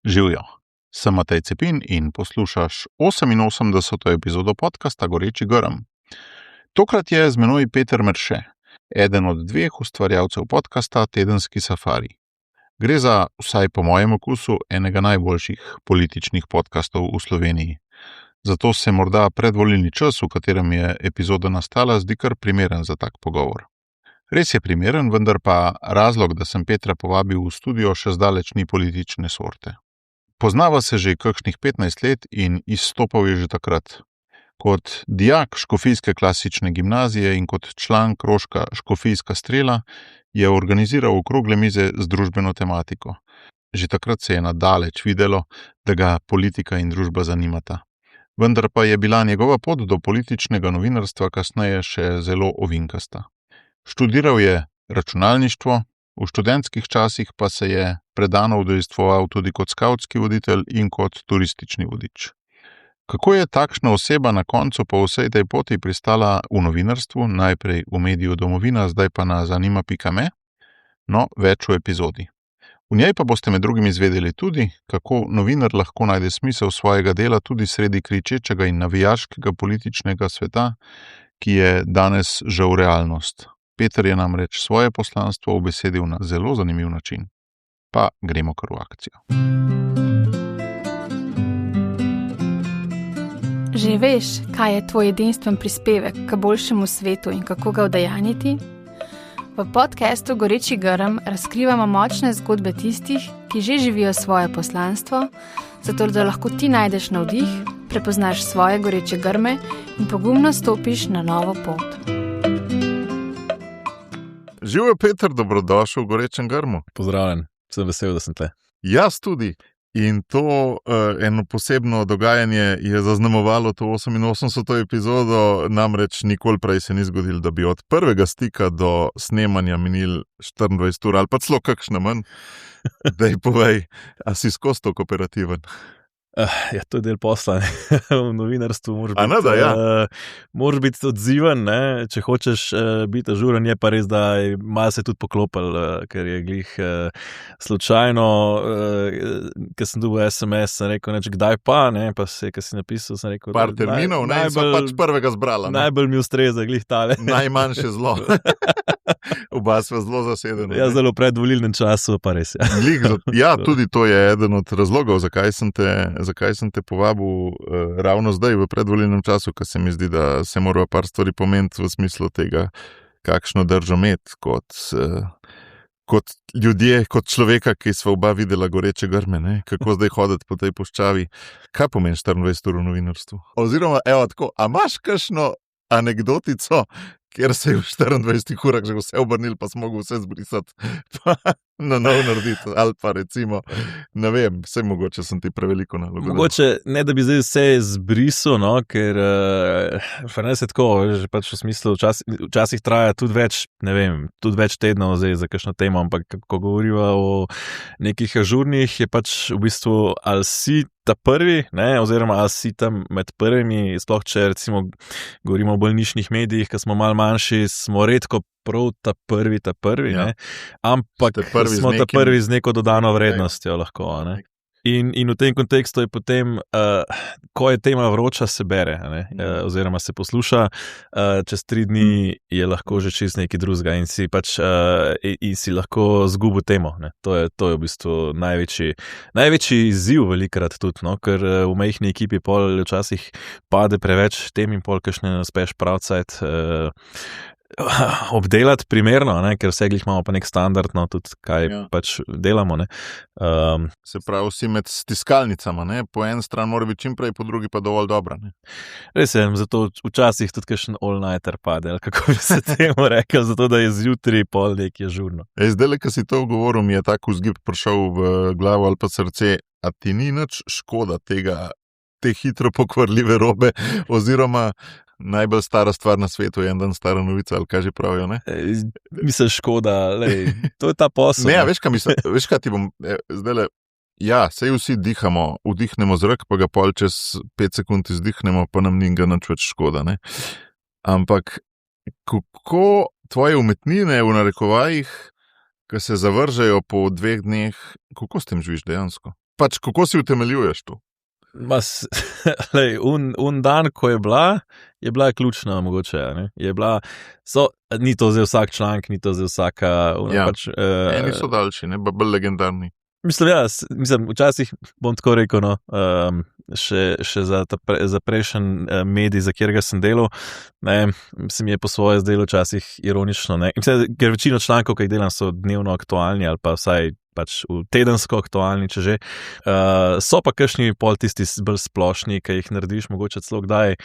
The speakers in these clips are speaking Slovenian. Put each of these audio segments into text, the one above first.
Živjo, sem Matej Cepin in poslušaš 88. epizodo podcasta Goreči grm. Tokrat je z menoj Peter Merše, eden od dveh ustvarjalcev podcasta Tedenski safari. Gre za, vsaj po mojem okusu, enega najboljših političnih podcastov v Sloveniji. Zato se morda predvolilni čas, v katerem je epizoda nastala, zdi kar primeren za tak pogovor. Res je primeren, vendar pa razlog, da sem Petra povabil v studio, še zdaleč ni politične sorte. Poznava se že kakšnih 15 let in izstopal je že takrat. Kot dijak Škofijske klasične gimnazije in kot član krožka Škofijska strela je organiziral okrogle mize z družbeno tematiko. Že takrat se je nadaleč videlo, da ga politika in družba zanimata. Vendar pa je bila njegova pot do političnega novinarstva kasneje še zelo ovinkasta. Študiral je računalništvo, v študentskih časih pa se je predano udejstvoval tudi kot skavtski voditelj in kot turistični vodič. Kako je takšna oseba na koncu po vsej tej poti pristala v novinarstvu, najprej v mediju Domovina, zdaj pa na zanima.me? No, več v epizodi. V njej pa boste med drugim izvedeli tudi, kako novinar lahko najde smisel svojega dela tudi sredi kričečega in navijaškega političnega sveta, ki je danes žal realnost. Peter je namreč svoje poslanstvo ubesedil na zelo zanimiv način. Pa gremo kar v akcijo. Že veš, kaj je tvoj edinstven prispevek k boljšemu svetu in kako ga udejanjiti? V podcastu Goreči grm razkrivamo močne zgodbe tistih, ki že živijo svoje poslanstvo, zato da lahko ti najdeš navdih, prepoznaš svoje goreče grme in pogumno stopiš na novo pot. Živjo, Peter, dobrodošel v Gorečem grmu. Pozdravljen, sem vesel, da sem tle. Jaz tudi. In to eno posebno dogajanje je zaznamovalo to 88. epizodo, namreč nikoli prej se ni zgodilo, da bi od prvega stika do snemanja minil 24 ur ali pa celo kakšna manj. Daj povej, a si skozi to kooperativen? Ja, to je del posla, v novinarstvu moraš biti odziven, ne? Če hočeš biti ažuren, je pa res, da malo se tudi poklopil, ker je glih slučajno, ker sem dobil SMS, sem rekel, kdaj pa, ne? Pa se, ker si napisal, sem rekel, par terminov, sva pač prvega zbrala. Najbolj mi ustreza, glih tale. Najmanjše zlo. Oba sva zelo zasedena. Ja, zelo predvolilnem času, pa res. Ja, tudi to je eden od razlogov, zakaj sem te povabil ravno zdaj v predvolilnem času, ker se mi zdi, da se mora par stvari pomeniti v smislu tega, kakšno držo imeti kot ljudje, kot človeka, ki sva oba videla goreče grme, ne? Kako zdaj hoditi po tej puščavi. Kaj pomeni 24 ur v novinarstvu? Oziroma, tako, a imaš kakšno anekdotico, kjer se je v 24 urah že vse obrnil, pa smo mogli vse zbrisati, pa na nov narediti, ali pa recimo, ne vem, vse mogoče sem ti preveliko nalogo. Mogoče ne, da bi zdaj vse zbrisal, no, ker ne se tako, že pač v smislu, včasih traja tudi več, ne vem, tudi več tednov zdaj za kakšno temo, ampak ko govoriva o nekih ažurnih, je pač v bistvu, ali si ta prvi, ne, oziroma ali si tam med prvimi, sploh če recimo govorimo o bolj nišnih medijih, ki smo malo manjši, smo redko prav ta prvi, ja. Ne, ampak smo ta prvi z neko dodano vrednostjo lahko, ne. In v tem kontekstu je potem, ko je tema vroča, se bere, ne? Oziroma se posluša, čez 3 dni je lahko že čist nekaj drugega in si lahko zgubil temo. Ne? To je v bistvu največji izziv velikrat tudi, no? Ker v majhni ekipi pol včasih pade preveč tem in pol kakšne ne uspeš pravcajt obdelati primerno, ne? Ker vse glih imamo pa nek standard, no, tudi kaj pač delamo. Ne? Se pravi, vsi med stiskalnicama, ne? Po en stran mora biti čim prej, po drugi pa dovolj dobra. Ne? Res je, zato včasih tudi kakšen all-nighter pade, ali kako bi se temu rekel, zato da je zjutraj pol nekje žurno. Zdaj, ko si to govoril, mi je tak vzgib prišel v glavo ali pa srce, a ti ni nič škoda te hitro pokvarljive robe, oziroma najbolj stara stvar na svetu je en dan stara novica, ali kaj že pravijo, ne? Mislim, škoda, to je ta posel. Ne, veš kaj ti bom zdajle, ja, sej vsi vdihnemo zrak, pa ga pol čez 5 sekund izdihnemo, pa nam ni ga nič več škoda, ne? Ampak kako tvoje umetnine v narekovajih, ki se zavržejo po 2 dneh, kako s tem živiš dejansko? Pač kako si utemeljuješ to? Un dan, ko je bila ključna mogoče. Ne? Ni to zdaj vsak članek, ni to zdaj vsaka... Eni so daljši, ne, bolj legendarni. Mislim, včasih bom tako rekel, no, še za prejšnji medij, za katerega sem delal, ne, se mi je po svoje zdelo včasih ironično. Ne. Mislim, ker večino člankov, ki jih delam, so dnevno aktualni ali pa vsaj pač v tedensko aktualni, če že. So pa kakšni pol tisti bolj splošni, ki jih narediš mogoče celo kdaj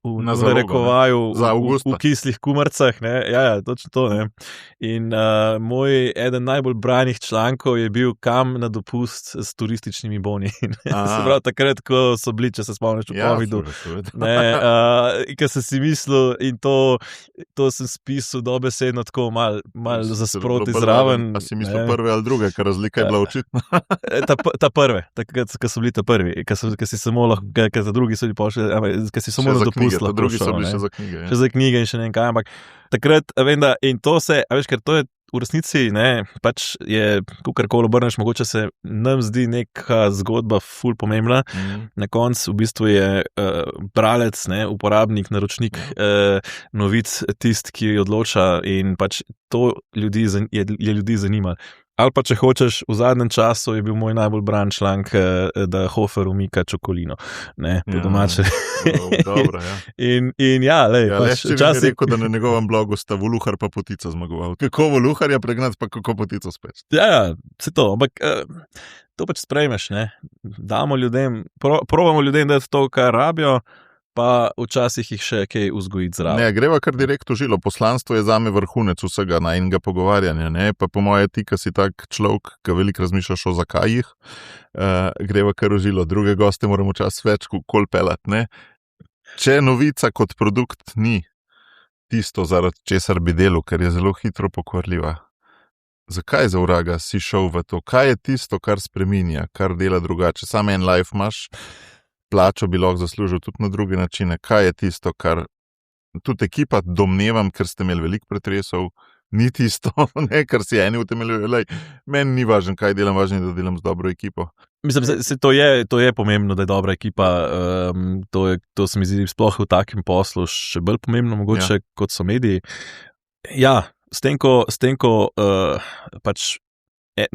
v rekovaju, v kislih kumarcah, ne, ja, točno to, ne. In moj eden najbolj branih člankov je bil kam na dopust s turističnimi boni. Se pravi, takrat, ko so bili, če se spomniš v covidu, ker sem si mislil in to sem spisal dobesedno tako mal za sproti zraven. A si mislil prve ali druge, ker razlika je bila očitna? Ta prve, takrat, ko so bili ta prvi, ker si samo lahko, ker za drugi so bili pošli, ker si samo na dopust. Ta drugi so bili še za knjige. Še za knjige in še ne vem kaj, ampak takrat, vem da, in to se, veš, ker to je v resnici, ne, pač je, kakorkoli obrneš, mogoče se nam zdi neka zgodba ful pomembna, na koncu v bistvu je bralec, ne, uporabnik, naročnik novic, tist, ki odloča in pač to je ljudi zanimalo. Ali pa, če hočeš, v zadnjem času je bil moj najbolj bran članek, da Hofer umika čokolino. Ne, po domače. Dobro, ja. In ja, lej. Pač včasih... rekel, da na njegovem blogu sta Voluhar pa Potica zmagoval. Kako Voluharja pregnati, pa kako Potico spet. Ja, se to, ampak to pač sprejmeš, ne. Damo ljudem, probamo ljudem dati to, kar rabijo, pa včasih jih še kaj vzgojiti zraven. Ne, greva kar direkt v žilo. Poslanstvo je zame vrhunec vsega najinega pogovarjanja, ne, pa po moje ti, ki si tak človek, ki veliko razmišljaš o zakajih, greva kar v žilo. Druge goste moramo čas več kol pelat, ne. Če novica kot produkt ni tisto, zaradi česar bi delal, ker je zelo hitro pokvarljiva, zakaj za vraga si šel v to? Kaj je tisto, kar spreminja, kar dela drugače? Sam en life imaš, plačo bi lahko zaslužil tudi na druge načine. Kaj je tisto, kar tudi ekipa, domnevam, ker ste imeli veliko pretresov, ni tisto, ne, kar si eni utemeljujo. Meni ni važno, kaj delam, važno je, da delam z dobro ekipo. Mislim, to je pomembno, da je dobra ekipa. To se mi zdi sploh v takem poslu še bolj pomembno, mogoče, kot so mediji. Ja, s tem, ko pač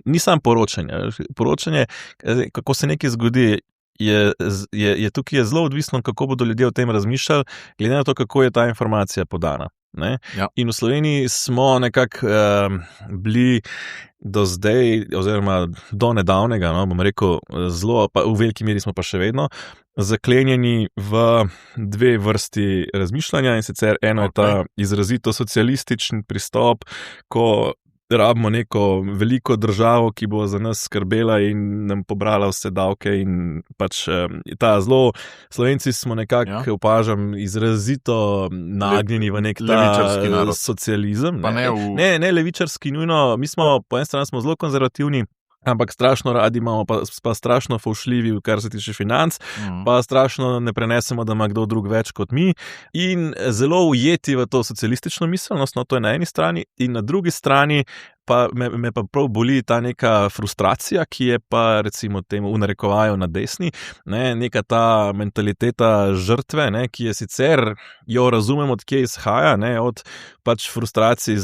ni samo poročanje. Poročanje, kako se nekaj zgodi, je tukaj zelo odvisno, kako bodo ljudje o tem razmišljali, glede na to, kako je ta informacija podana. Ne? Ja. In v Sloveniji smo nekako bili do zdaj, oziroma do nedavnega, no, bom rekel, zelo, pa v veliki meri smo pa še vedno, zaklenjeni v dve vrsti razmišljanja, in sicer eno je ta izrazito socialističen pristop, ko rabimo neko veliko državo, ki bo za nas skrbela in nam pobrala vse davke, in pač ta zelo, Slovenci smo nekako, opažam, izrazito nagnjeni v nek ta socializem. Ne levičarski nujno, mi smo, po eni strani smo zelo konzervativni, ampak strašno radi imamo, pa strašno faušljivi, kar se tiče financ, pa strašno ne prenesemo, da ima kdo drug več kot mi, in zelo ujeti v to socialistično miselnost, no, to je na eni strani, in na drugi strani pa me pa prav boli ta neka frustracija, ki je pa recimo temu v narekovaju na desni, ne, neka ta mentaliteta žrtve, ne, ki je sicer, jo razumem, od kje izhaja, ne, od pač frustracij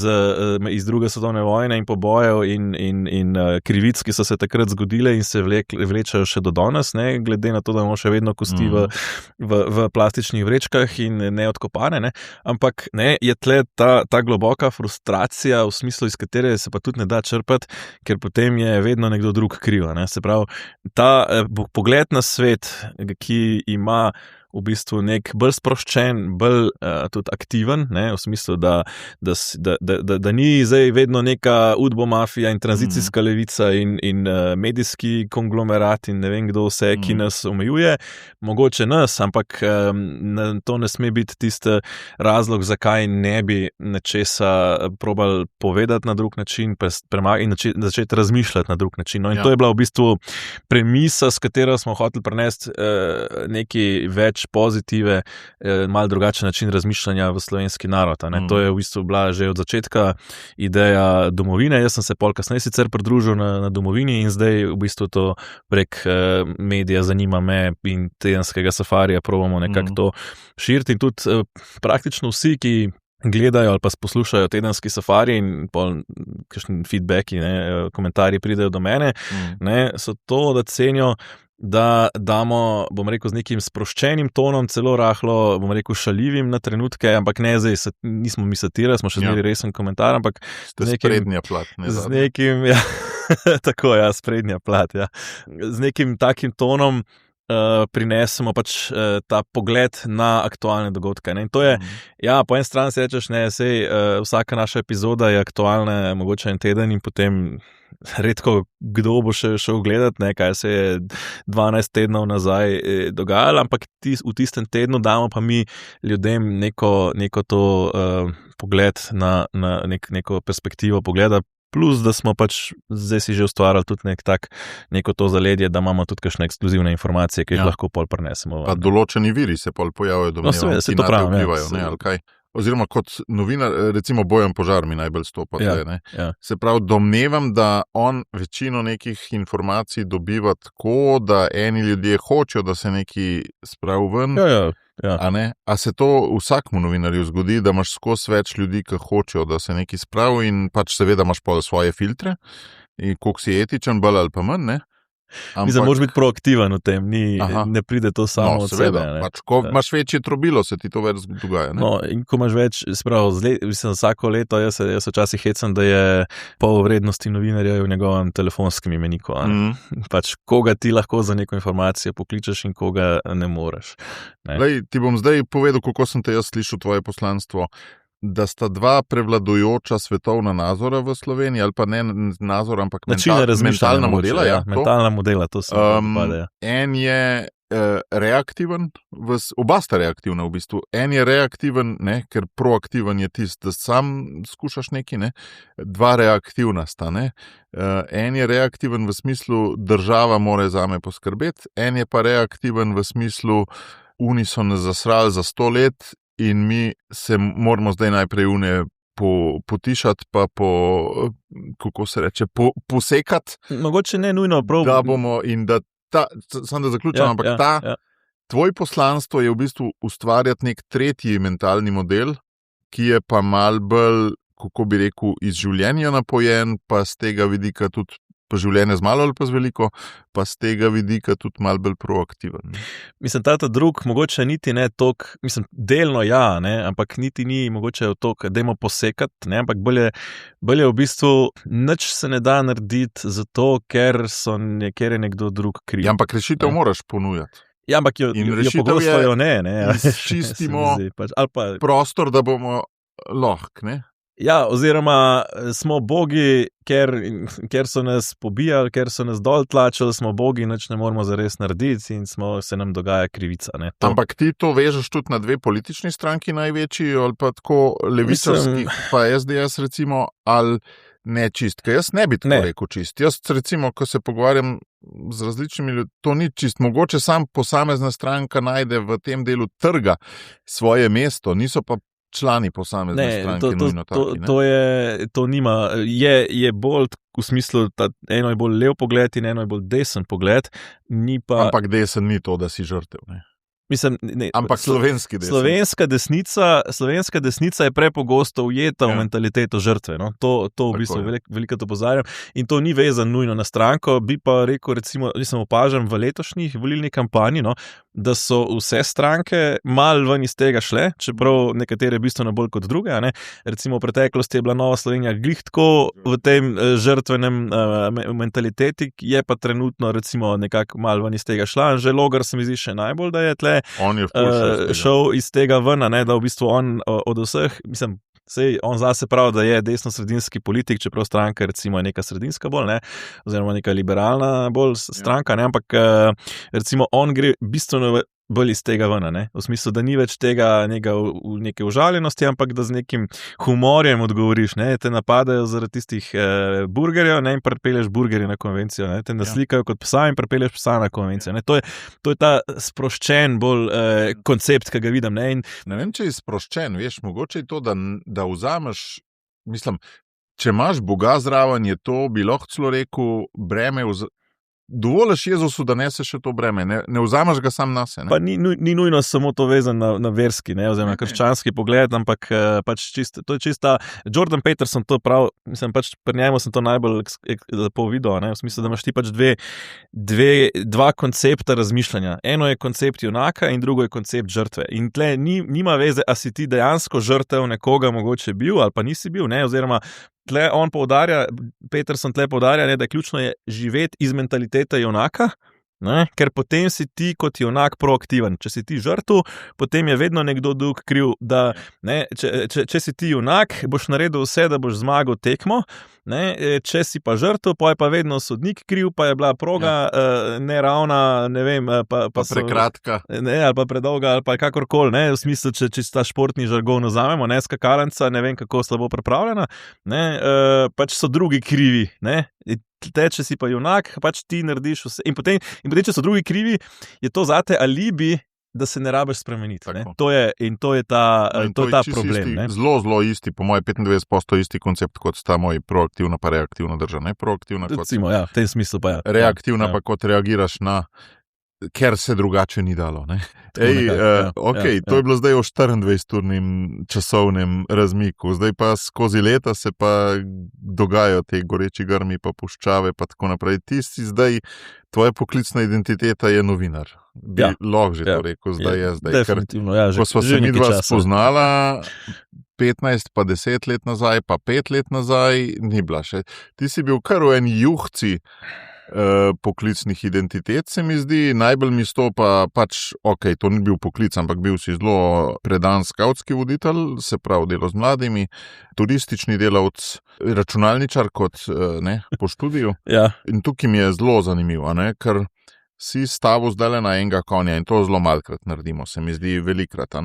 iz druge svetovne vojne in pobojev in krivic, ki so se takrat zgodile in se vlečejo še do danes, ne, glede na to, da imamo še vedno kosti v plastičnih vrečkah in neodkopane, ne, ampak ne, je tle ta globoka frustracija v smislu, iz katere se pa tudi ne da črpati, ker potem je vedno nekdo drug kriv, ne? Se pravi, ta pogled na svet, ki ima v bistvu nek bolj sproščen, bolj tudi aktiven, ne, v smislu, da ni zdaj vedno neka udbomafija in tranzicijska levica in medijski konglomerat in ne vem kdo vse, ki nas omejuje, mogoče nas, ampak to ne sme biti tisti razlog, zakaj ne bi nečesa probali povedati na drug način in začeti razmišljati na drug način. No, in to je bila v bistvu premisa, s katero smo hoteli prenesti nekaj več več pozitive, malo drugačen način razmišljanja v slovenski narod. To je v bistvu bila že od začetka ideja domovine. Jaz sem se pol kasneje sicer pridružil na domovini in zdaj v bistvu to prek medija zanima me in tedenskega safarija probamo nekako to širiti in tudi praktično vsi, ki gledajo ali pa poslušajo tedenski safari in kakšni feedbacki, komentarji pridejo do mene, so to, da cenijo, da damo, bom rekel, z nekim sproščenim tonom, celo rahlo, bom rekel, šaljivim na trenutke, ampak ne zdaj, nismo mi satira, smo še zmeri resen komentar, ampak z sprednja plat, z nekim, tako, sprednja plat, z nekim takim tonom prinesemo pač ta pogled na aktualne dogodke. In to je, po eni strani si rečeš, vsaka naša epizoda je aktualna, mogoče en teden in potem redko kdo bo še šel gledat, kaj se je 12 tednov nazaj dogajalo, ampak v tistem tednu damo pa mi ljudem neko to pogled na neko perspektivo pogleda, plus, da smo pač zdaj si že ustvarjali tudi neko to zaledje, da imamo tudi kakšne ekskluzivne informacije, ki jih lahko pol prinesemo. Pa določeni viri se pol pojavijo, domnevam, ki nate vplivajo, ali kaj? Oziroma kot novinar, recimo Bojan Požar mi najbolj stopa. Se pravi, domnevam, da on večino nekih informacij dobiva tako, da eni ljudje hočejo, da se nekaj spravi ven. A se to vsakmu novinarju zgodi, da imaš skozi več ljudi, ki hočejo, da se nekaj spravi in pač seveda imaš pol svoje filtre in koliko si etičen, bolj ali pa manj, ne? Mislim, moraš biti proaktiven v tem, ne pride to samo od sebe. Pač, ko imaš večje trobilo, se ti to več dogaja. In ko imaš več, vsako leto, jaz včasih hecam, da je pol vrednosti novinarja v njegovem telefonskem imeniku. Pač, koga ti lahko za neko informacijo pokličeš in koga ne moreš. Ti bom zdaj povedal, kako sem te jaz slišal tvoje poslanstvo. Da sta dva prevladujoča svetovna nazora v Sloveniji, ali pa ne nazor, ampak mentalna modela. Mentalna modela, to se mi En je reaktiven, oba sta reaktivna v bistvu. En je reaktiven, ker proaktiven je tisti, da sam skušaš nekaj, Dva reaktivna sta, En je reaktiven v smislu, država mora zame poskrbeti, en je pa reaktiven v smislu, oni so nas zasrali za 100 let, in mi se moramo zdaj najprej potišati, pa kako se reče, posekati. Mogoče ne nujno prav. Da bomo in da samo da zaključim, ampak tvoj poslanstvo je v bistvu ustvarjati nek tretji mentalni model, ki je pa malo bolj, kako bi rekel, iz življenja napojen, pa z tega vidika tudi pa življenje z malo ali pa z veliko, pa z tega vidika tudi malo bolj proaktiven. Mislim, ta drug mogoče niti ne tok, mislim, delno ampak niti ni mogoče tok, dajmo posekati, ampak bolje v bistvu nič se ne da narediti zato, ker je nekdo drug kriv. Ampak rešitev moraš ponujati. Ampak jo pogosto jo ne. Izčistimo prostor, da bomo lahko, oziroma smo bogi, ker so nas pobijali, ker so nas dol tlačili, smo bogi, nič ne moramo zares narediti in se nam dogaja krivica. Ampak ti to vežeš tudi na dve politični stranki največji, ali pa tako levičarski, pa SDS recimo, ali ne čist, ker jaz ne bi tako rekel čist. Jaz recimo, ko se pogovarjam z različnimi ljudmi, to ni čist. Mogoče sam posamezna stranka najde v tem delu trga svoje mesto, niso pa člani posamezne stranke nujno taki. To nima, je bolj v smislu, eno je bolj lev pogled in eno je bolj desen pogled, ampak desen ni to, da si žrtev, Mislim, ampak slovenski desen. Slovenska desnica je prepogosto ujeta v mentaliteto žrtve. To v bistvu veliko to opozarjam. In to ni vezano nujno na stranko, bi pa rekel, recimo, opažam v letošnjih volilni kampanji, da so vse stranke malo ven iz tega šle, čeprav nekatere bistveno bolj kot druge. Recimo v preteklosti je bila Nova Slovenija glih tako v tem žrtvenem mentaliteti, je pa trenutno recimo nekako malo ven iz tega šla. Že Logar se mi zdi še najbolj, da je tle šel iz tega ven, da v bistvu on od vseh, mislim, on zase pravi, da je desno-sredinski politik, čeprav stranka recimo je neka sredinska bolj, oziroma neka liberalna bolj stranka, ampak recimo on gre bistveno bolj iz tega ven, ne? V smislu, da ni več tega neke užaljenosti, ampak da z nekim humorjem odgovoriš, ne? Te napadajo zaradi tistih burgerjev, ne? In pripeleš burgerje na konvencijo, ne? Te naslikajo kot psa in pripeleš psa na konvencijo, ne? To je ta sproščen bolj koncept, ki ga vidim, ne? In ne vem, če je sproščen, veš, mogoče je to, da vzameš, mislim, če imaš Boga zraven, je to, bi lahko celo rekel, breme dovoliš Jezusu, da nese še to breme, ne vzameš ga sam nase. Pa ni nujno samo to vezan na verski, ne, oziroma krščanski pogled, ampak pač to je čista, Jordan Peterson to prav, mislim, pač pri njemu sem to najbolj lepo videl, ne, v smislu, da imaš ti pač dva koncepta razmišljanja. Eno je koncept junaka in drugo je koncept žrtve. In tle nima veze, a si ti dejansko žrtev nekoga mogoče bil ali pa nisi bil, ne, oziroma tle on poudarja, Peterson tle poudarja, ne, da ključno je živeti iz mentalitete junaka, ne, ker potem si ti kot junak proaktiven. Če si ti žrtev, potem je vedno nekdo drug kriv, da ne, če si ti junak, boš naredil vse, da boš zmagal tekmo, ne, če si pa žrtev, pa je pa vedno sodnik kriv, pa je bila proga neravna, ne vem, pa prekratka, ne, ali pa predolga, ali pa kakorkoli, ne, v smislu, če ta športni žargon vzamemo, ne, skakalnica, ne vem, kako slabo pripravljena, ne, pač so drugi krivi, ne. Če si pa junak, pač ti narediš vse. In potem, če so drugi krivi, je to zate alibi, da se ne rabiš spremeniti. Ne? To je ta problem. Isti, zelo isti, po mojem 95% isti koncept kot sta moj proaktivna pa reaktivna drža. Ne proaktivna kot... Recimo, ja, v tem smislu pa ja. Reaktivna pa kot reagiraš na... ker se drugače ni dalo. To je bilo zdaj v 24-urnem časovnem razmiku, zdaj pa skozi leta se pa dogajajo te goreči grmi, pa puščave, pa tako naprej. Ti si zdaj, tvoja poklicna identiteta je novinar. Lahko že to rekel, zdaj je zdaj. Definitivno, ko sva se midva spoznala 15 pa 10 let nazaj, pa 5 let nazaj, ni bila še. Ti si bil kar v en juhci poklicnih identitet, se mi zdi. Najbolj mi stopa pač, to ni bil poklic, ampak bil si zelo predan skavtski voditelj, se pravi delo z mladimi, turistični delavc, računalničar kot po študiju. Ja. In tukaj mi je zelo zanimivo, ker si stavil zdaj na enega konja in to zelo malkrat naredimo, se mi zdi velikrat.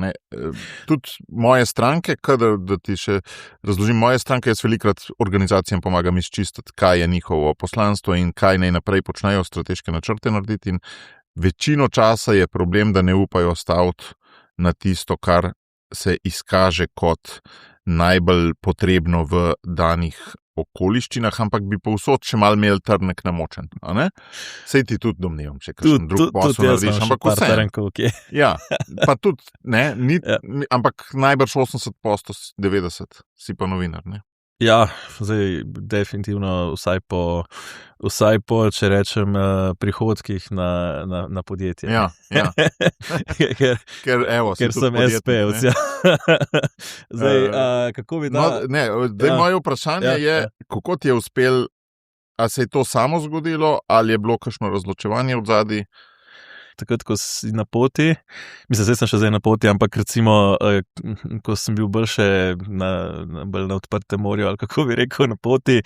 Tudi moje stranke, da ti še razložim, moje stranke, jaz velikrat organizacijam pomagam izčistiti, kaj je njihovo poslanstvo in kaj naj naprej počnejo, strateške načrte narediti, in večino časa je problem, da ne upajo staviti na tisto, kar se izkaže kot najbolj potrebno v danih okoliščinah, ampak bi povsod še malo imel trnek namočen. Sej ti tudi domnevam, če kakšen drug posel narediš, ampak vse. Ja, pa tudi, ampak najbrž 80%, 90% si pa novinar, ne? Ja, zdaj definitivno vsaj po, če rečem, prihodkih na podjetje. Ja. ker sem SP-evc. Ja. Zdaj, kako bi moje vprašanje je, kako ti je uspel, a se je to samo zgodilo, ali je bilo kakšno razločevanje od zadaj? Takrat, ko si na poti, mislim, zdaj sem še zdaj na poti, ampak recimo, ko sem bil bolj še bolj na odprtem morju, ali kako bi rekel, na poti,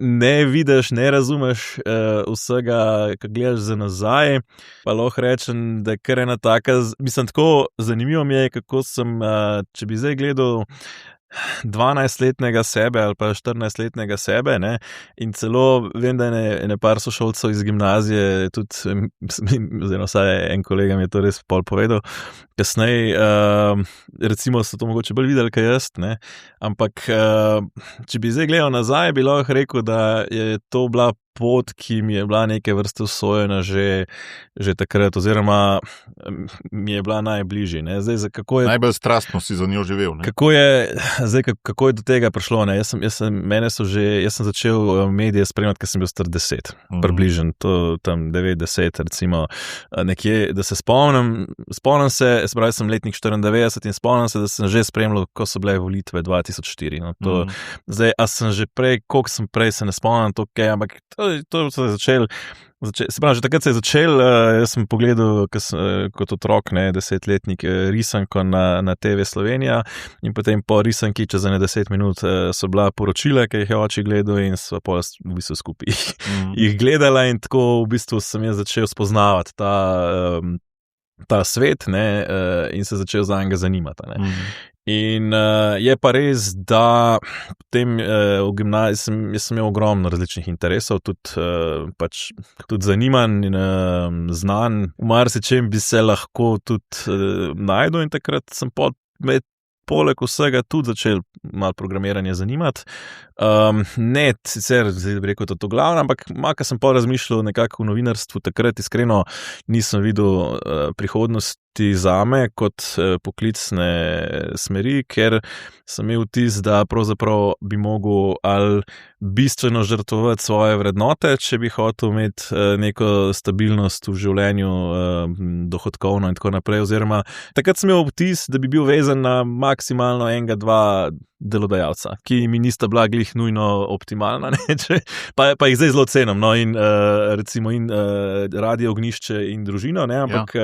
ne vidiš, ne razumeš vsega, ko gledaš za nazaj, pa lahko rečem, da je kar ena taka, mislim, tako zanimivo mi je, kako sem, če bi zdaj gledal 12-letnega sebe ali pa 14-letnega sebe, ne? In celo vem, da je par sošolcev iz gimnazije, tudi, oziroma vsaj en kolega mi je to res pol povedal, kasneje, recimo so to mogoče bolj videli, kaj jaz, ne? Ampak, če bi zdaj gledal nazaj, bi lahko rekel, da je to bila pot, ki mi je bila neke vrste usvojena že takrat, oziroma mi je bila najbližji. Ne? Zdaj, najbolj strastno si za njo živel. Ne? Kako je do tega prišlo? Ne? Jaz sem začel medije spremljati, ker sem bil star 10, približen, to tam 9-10, recimo, nekje, da se spomnim se, pravi, sem letnik 94 in spomnim se, da sem že spremljal, ko so bile volitve 2004. No? Zdaj, a sem že prej, koliko sem prej, se ne spomnim, ampak to se je začel, se pravi, že takrat se je začel, jaz sem pogledal kot otrok, 10-letnik, risanko na TV Slovenija in potem po risanki čez 10 minut so bila poročila, ki jih je oči gledal in so pa v bistvu skupaj jih gledala in tako v bistvu sem jaz začel spoznavati ta svet, ne, in se začel za njega zanimati. Ne. In je pa res, da potem v gimnaziji jaz sem imel ogromno različnih interesov, tudi zanimanj in znanj, v marsičem bi se lahko tudi našel in takrat sem poleg vsega tudi začel malo programiranje zanimati. Ne, sicer bi rekel, to glavno, ampak makar sem pa razmišljal nekako v novinarstvu, takrat iskreno nisem videl prihodnosti zame kot poklicne smeri, ker sem imel vtis, da pravzaprav bi mogel ali bistveno žrtvovati svoje vrednote, če bi hotel imeti neko stabilnost v življenju, dohodkovno in tako naprej, oziroma takrat sem imel vtis, da bi bil vezan na maksimalno enega, dva delodajalca, ki mi nista bila glih nujno optimalna, ne, pa jih zdaj zelo cenim, no, in recimo Radio Ognjišče in družino, ne, ampak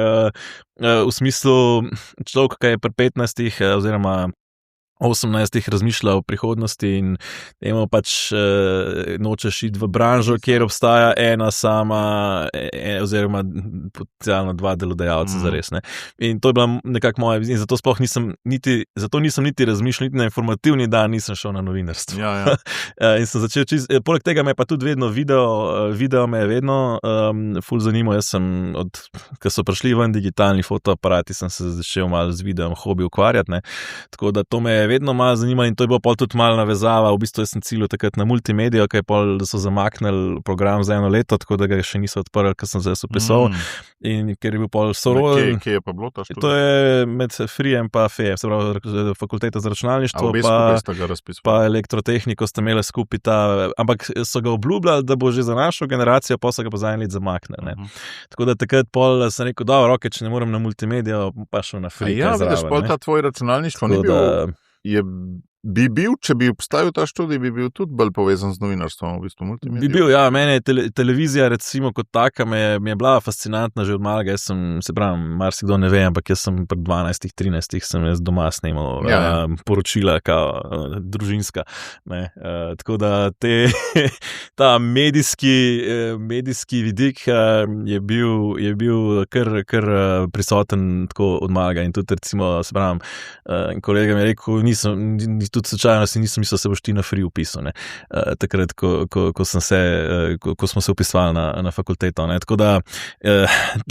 v smislu človek, ki je pri 15 oziroma 18 razmišlja o prihodnosti in imamo nočeš iti v branžo, kjer obstaja ena sama, oziroma potencialno dva delodajalca zares, ne. In to je bila nekako moja vizija, zato nisem niti razmišljal, niti na informativni dan nisem šel na novinarstvo. Ja. In sem začel poleg tega me je pa tudi vedno video me je vedno ful zanimal, jaz sem ko so prišli ven digitalni fotoaparati, sem se začel malo z videom hobi ukvarjati, ne. Tako da to me je vedno malo zanimalo in to je bilo pol tudi malo navezava, v bistvu jaz sem ciljal takrat na multimedijo, kaj pol, da so zamaknili program za 1 leto, tako da ga še niso odprli, ker sem se upisal in ker je bil pol soroden. Kje je pa bilo ta študij? To je med FRIEM pa FEM, se pravi fakulteta za računalništvo, pa elektrotehniko sta imeli skupaj ampak so ga obljubljali, da bo že za našo generacijo, pa so ga pa za 1 let zamaknili. Tako da takrat pol sem rekel, dobro, če ne morem na multimedijo, pa šel na FRIEM. Ja, vidiš, pol ta tvoj računalništvo ni bil... Bi bil, če bi obstajal ta študij, bi bil tudi bolj povezan z novinarstvom, v bistvu multimedij. Bi bil, ja, mene je televizija recimo kot taka mi je bila fascinantna že od malega, jaz sem, se pravim, marsikdo ne ve, ampak jaz sem pri 12-13 sem jaz doma snemal poročila, kao družinska, ne, tako da ta medijski vidik je bil kar prisoten tako od malega in tudi recimo, se pravim, kolega mi je rekel, tudi slučajno si nisem mislil, da se boš ti na FRI upisal, ne. Takrat, ko smo se upisvali na fakulteto, ne. Tako da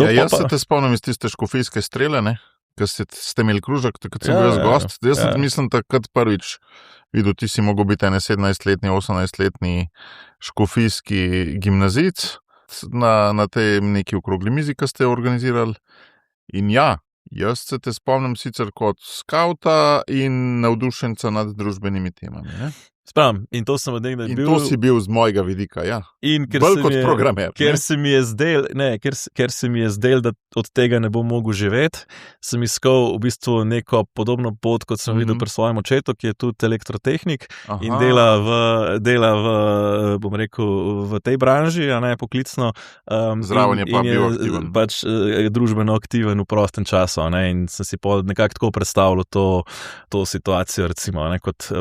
jaz se te spomnim iz tiste škofijske strele, ne, ker ste imeli kružek, takrat sem bil jaz gost. Jaz mislim, takrat prvič videl, ti si mogel biti 17-letni, 18-letni škofijski gimnazijec na tej neki okrogli mizi, ki ste jo organizirali. In jaz se te spomnim sicer kot skauta in navdušenca nad družbenimi temami. Ne? Spravim, in to sem od nekdaj bil. In to si bil z mojega vidika, ja. Bolj kot programer. Ker se mi je zdel, da od tega ne bom mogel živeti, sem iskal v bistvu neko podobno pot, kot sem videl pri svojem očetu, ki je tudi elektrotehnik in dela v, bom rekel, v tej branži, a ne poklicno. Zraven je pa bil aktiven. Pač družbeno aktiven v prostem času, a ne, in sem si nekako tako predstavljal to situacijo, recimo, ne, kot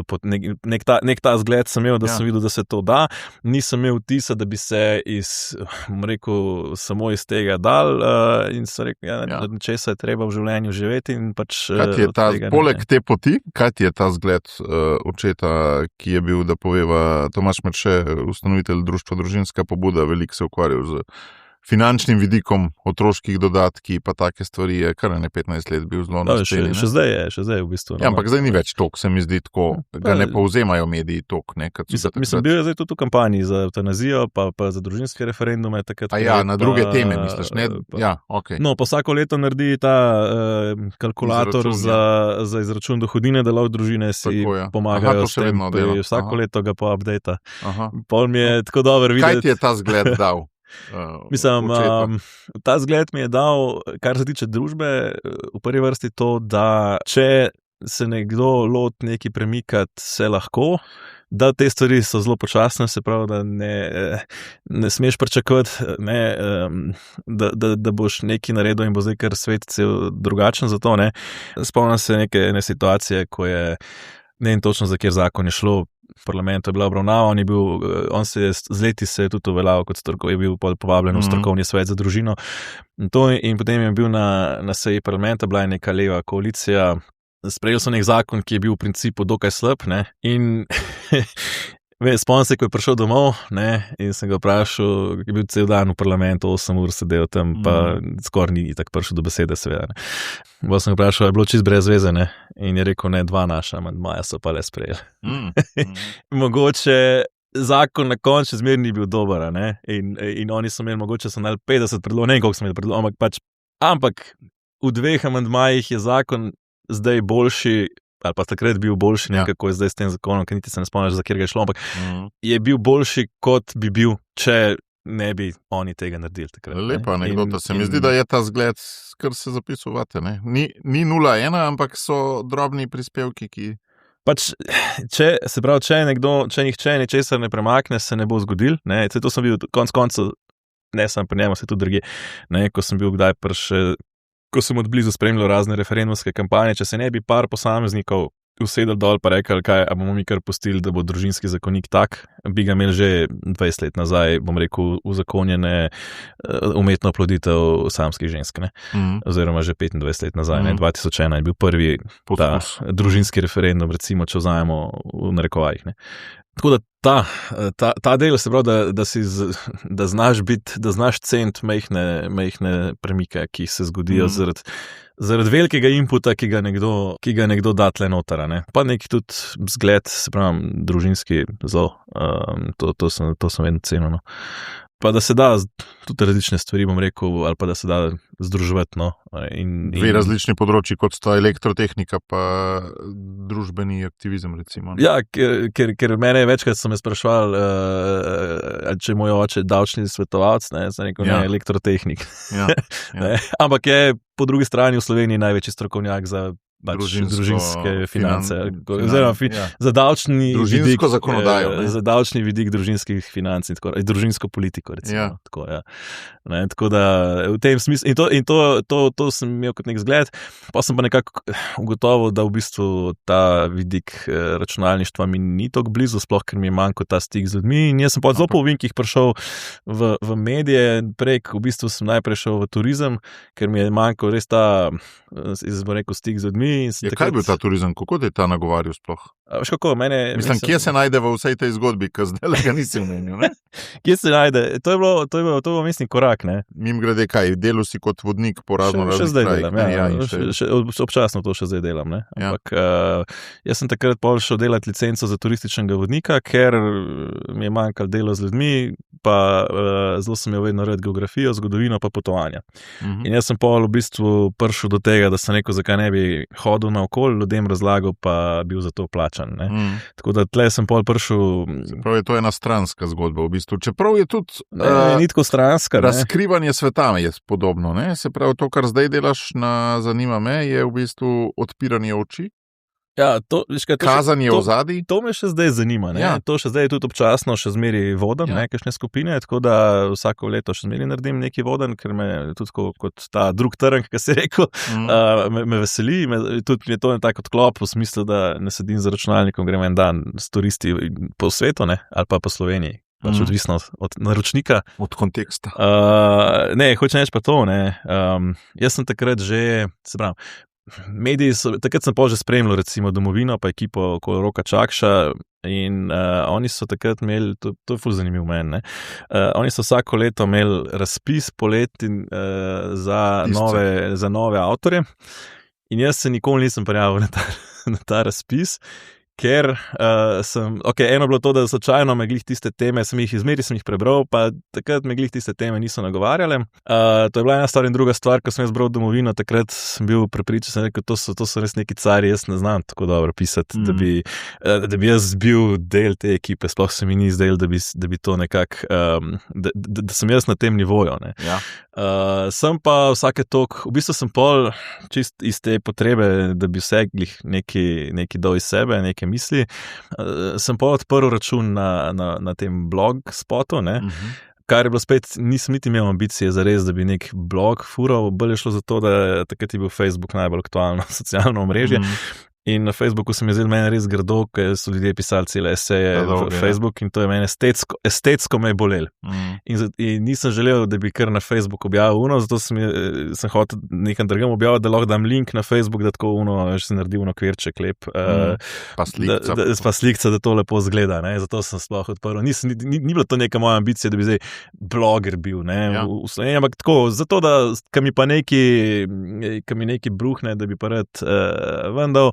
nek ta zgled sem imel, da sem videl, da se to da. Nisem imel vtisa, da bi se samo iz tega dal in sem rekel, nečesa je treba v življenju živeti in pač poleg te poti, kaj ti je ta zgled očeta, ki je bil, da poveva, Tomaž Merše, ustanovitelj društva Družinska pobuda, veliko se ukvarjal z finančnim vidikom, otroških dodatki, pa take stvari, je kar 15 let bil zelo našteljen. Še zdaj je v bistvu. Ja, ampak zdaj ni več tok, se mi zdi tako, ga ne povzemajo mediji tok. Mislim, bil je zdaj tudi v kampanji za evtanazijo, pa za družinske referendume. Na druge teme misliš, ne? Okay. No, pa vsako leto naredi ta kalkulator za izračun dohodine, da lahko družine si pomagajo s tem. Vsako leto ga pa updata. Pol mi je tako dobro videti. Kaj ti je ta zgled dal? Mislim, ta zgled mi je dal, kar se tiče družbe, v prvi vrsti to, da če se nekdo loti nekaj premikati, se lahko, da te stvari so zelo počasne, se pravi, da ne smeš pričakovati, da boš nekaj naredil in bo zdaj kar svet cel drugačen za to, ne. Spomnim se neke situacije, ko je, ne vem točno, za kjer zakon je šlo, parlamentu je bila obravnava, on se je z leti se je tudi uveljavil kot je bil povabljen v strokovni svet za družino. In potem je bil na seji parlamenta, bila je neka leva koalicija, sprejeli so nek zakon, ki je bil v principu dokaj slab, ne, in spomnim se, ko je prišel domov, ne, in sem ga vprašal, je bil cel dan v parlamentu, 8 ur sedel tam, pa skoraj ni tako prišel do besede, seveda. Bolj sem ga vprašal, je bilo čist brez veze, ne, in je rekel, ne, 2 naša amandmaja so pa le sprejeli. Mogoče zakon na koncu zmer ni bil dober, ne, in oni so imeli, mogoče so imeli 50 predlogov, ne vem, koliko so imeli predlogov, ampak v 2 amandmajih je zakon zdaj boljši, ali pa takrat bil boljši, nekako je zdaj s tem zakonom, ker niti se ne spomniš, za kjer ga je šlo, ampak je bil boljši, kot bi bil, če ne bi oni tega naredili takrat. Lepa anekdota, se mi zdi, da je ta zgled, kar se zapisujete, ne? Ni 0,1, ampak so drobni prispevki, ki... če nihče ničesar ne premakne, se ne bo zgodil, ne, to sem bil konec koncev, ne sam pri njemu, se tudi drugi, ne, ko sem bil kdaj ko sem od blizu spremljal razne referendumske kampanje, če se ne bi par posameznikov usedel dol pa rekel, kaj, a bomo mi kar pustili, da bo družinski zakonik tak, bi ga imeli že 20 let nazaj, bom rekel, uzakonjene umetno oploditev samskih žensk, ne? Oziroma že 25 let nazaj, ne? 2001 je bil prvi družinski referendum, recimo, če vzajemo v narekovajih, ne? Tako da ta del se pravi, da znaš ceniti majhne premike, ki se zgodijo zaradi velikega inputa, ki ga nekdo da tle noter, ne. Pa neki tudi zgled, se pravi, družinski zelo, to sem vedno cenil, no. Pa da se da tudi različne stvari, bom rekel, ali pa da se da združevati, no. Dve različni področji, kot sta elektrotehnika pa družbeni aktivizem, recimo. Ne? Ja, ker mene večkrat so me sprašvali, če je moj oče davčni svetovalec, ne, sem rekel, ne, elektrotehnik. Ja. Ne, ampak je po drugi strani v Sloveniji največji strokovnjak za družinske finance, oziroma za davčni družinsko zakonodajo, za davčni vidik družinskih financ in tako, družinsko politiko, recimo. Tako, ja. Ne, tako da v tem smislu, in to sem imel kot nek zgled, pa sem pa nekako ugotovil, da v bistvu ta vidik računalništva mi ni tako blizu, sploh ker mi je manjko ta stik z ljudmi, in jaz sem pa zelo po ovinkih prišel v medije, prek v bistvu sem najprej šel v turizem, ker mi je manjko res ta, bom rekel, stik z ljudmi. Kaj je bil ta turizem? Kako te je ta nagovarjal sploh? Veš kako, Mislim, kje se najde v vsej tej zgodbi, ker zdaj ga nisi omenil, ne? Kje se najde? To je bilo, mislim, korak, ne? Mimogrede, kaj, delal si kot vodnik po raznih krajih? Še zdaj delam, občasno to še zdaj delam, ne? Ampak jaz sem takrat pol šel delati licenco za turističnega vodnika, ker mi je manjkalo delo z ljudmi, pa zelo sem imel vedno rad geografijo, zgodovino pa potovanja. In jaz sem pol v bistvu prišel do tega, da sem rekel, zakaj ne bi hodil naokoli, ljudem razlagal, pa bil za to plačan. Tako da tle sem pol prišel. Prav je to ena stranska zgodba v bistvu. Čeprav je tudi ni tako stranska, razkrivanje sveta je podobno. Ne? Se pravi, to, kar zdaj delaš zanima me, je v bistvu odpiranje oči. Ja, kazanje ozadij. To me še zdaj zanima. Ne? Ja. To še zdaj tudi občasno še zmeri vodim, kakšne skupine, tako da vsako leto še zmeri naredim neki voden, ker me tudi kot ta drug trn, ki se rekel, me veseli. Tudi mi je to en tak odklop v smislu, da ne sedim za računalnikom, grem en dan s turisti po svetu, ne? Ali pa po Sloveniji. Pač odvisno od naročnika. Od konteksta. Ne, hočem reči pa to, ne. Jaz sem takrat že, se pravim, mediji takrat sem pa že spremljal recimo Domovino pa ekipo okoli Roka Čakša in oni so takrat imeli, to je ful zanimiv meni, oni so vsako leto imeli razpis poleti za nove avtorje in jaz se nikoli nisem prijavil na ta razpis, ker eno bilo to, da slučajno me glih tiste teme, izmeri sem jih prebral, pa takrat me glih tiste teme niso nagovarjale. To je bila ena stvar in druga stvar, ko sem jaz bral Domovino, takrat sem bil prepričan, sem rekel, to so res neki cari, jaz ne znam tako dobro pisati, da bi jaz bil del te ekipe, sploh se mi ni zdel, da bi to nekako, da sem jaz na tem nivoju. Ne. Ja. Sem pa vsake tok, v bistvu sem pol čist iz te potrebe, da bi vse glih neki dal iz sebe, neke misli. Sem pa odprl račun na tem blog spotu, ne? Kar je bilo spet, nisem niti imel ambicije za res, da bi nek blog fural, bolj je šlo za to, da takrat je bil Facebook najbolj aktualno socialno omrežje. In na Facebooku se mi je zdelo meni res grdo, ker so ljudje pisali cele eseje v Facebook in to je meni estetsko me bolelo. In nisem želel, da bi kar na Facebook objavil zato sem hotel nekam drugam objaviti, da lahko dam link na Facebook, da tako že si naredil kvirček lep. Pa slikca, da to lepo zgleda. Ne? Zato sem sploh odprl. Ni bila to neka moja ambicija, da bi zdaj bloger bil. V Sloveniji, ampak tako, zato da ka mi neki bruhne, da bi pa rad vendal,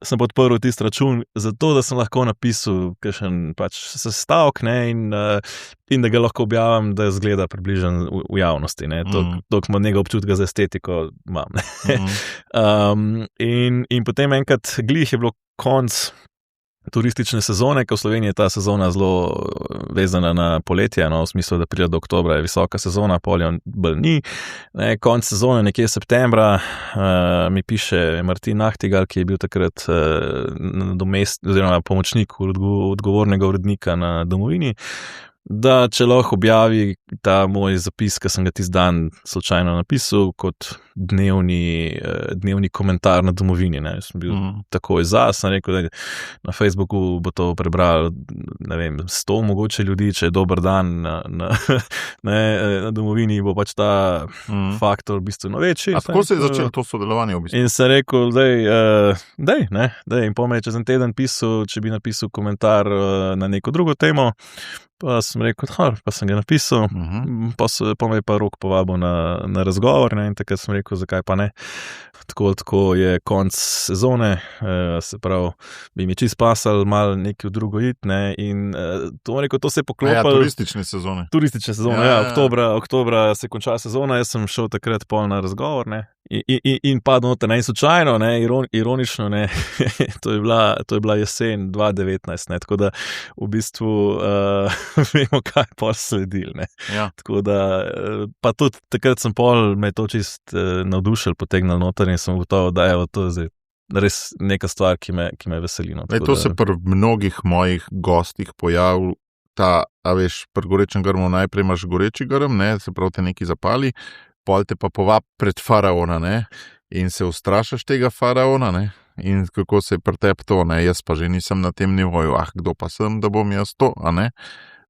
sem podprl tisti račun, zato da sem lahko napisal kakšen sestavek in da ga lahko objavim, da zgleda približen v javnosti. Toliko ima njega občutka za estetiko imam. In potem enkrat glih je bilo konc turistične sezone, ker v Sloveniji je ta sezona zelo vezana na poletje, v smislu, da pride do oktobra, je visoka sezona, polje bolj ni. Konc sezone, nekje septembra, mi piše Martin Nachtigal, ki je bil takrat oziroma pomočnik odgovornega urednika na Domovini, da če lahko objavi ta moj zapis, ki sem ga tisti dan slučajno napisal, kot dnevni komentar na Domovini. Sem bil takoj sem rekel, da na Facebooku bo to prebral, 100 mogoče ljudi, če je dober dan na Domovini, bo pač ta faktor bistveno večji. A tako se je začelo to sodelovanje v bistvu? In sem rekel, daj, in potem čez en teden pisal, če bi napisal komentar na neko drugo temo, pa sem rekel, pa sem ga napisal, pa me je pa Rok povabil na razgovor, in takrat sem rekel, zakaj pa ne. Tako je konc sezone, se pravi, bi mi čist pasal malo nekaj v drugo iti, in to se je poklopilo. Turistične sezone. Turistične sezone, oktobra se konča sezona, jaz sem šel takrat pol na razgovor, in padel noter, in slučajno, ironično, to je bila jesen 2019, tako da v bistvu vemo, kaj pol sledil, Tako da, pa tudi takrat sem pol, me je to čist navdušil, potegnil noter in sem gotovo, da je to zdaj res neka stvar, ki me veseli. To se pri mnogih mojih gostih pojavil, pri gorečem grmu najprej imaš goreči grm, se pravi te neki zapali, pol te pa povab pred faraona, in se ustrašaš tega faraona, in kako se je pri tebi to, jaz pa že nisem na tem nivoju, kdo pa sem, da bom jaz to,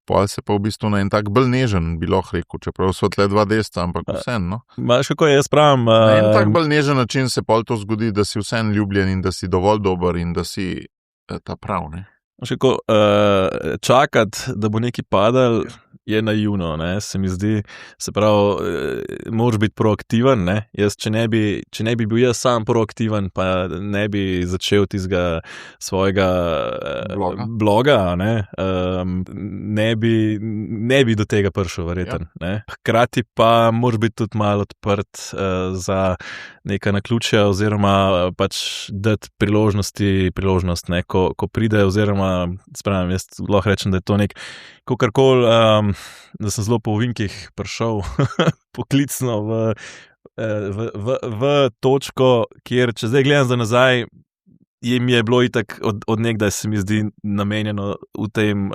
Pol se pa v bistvu na en tak bolj nežen, bi lahko rekel, čeprav so tle dva desta, ampak vseeno. Kako jaz pravim? Na en tak bolj nežen način se pol to zgodi, da si vseeno ljubljen in da si dovolj dober in da si ta prav, čakati, da bo nekaj padal, je naivno, se mi zdi. Se pravi, moraš biti proaktiven, Jaz, če ne bi bil jaz sam proaktiven, pa ne bi začel tistega svojega bloga, ne bi do tega prišel, verjeten. Hkrati pa moraš biti tudi malo odprt za neka naključja oziroma pač dati priložnost, ko pride, oziroma spravim, jaz lahko rečem, da je to kakorkoli, da sem zelo po ovinkih prišel poklicno v točko, kjer, če zdaj gledam za nazaj, mi je bilo itak od nekdaj, se mi zdi, namenjeno v tem,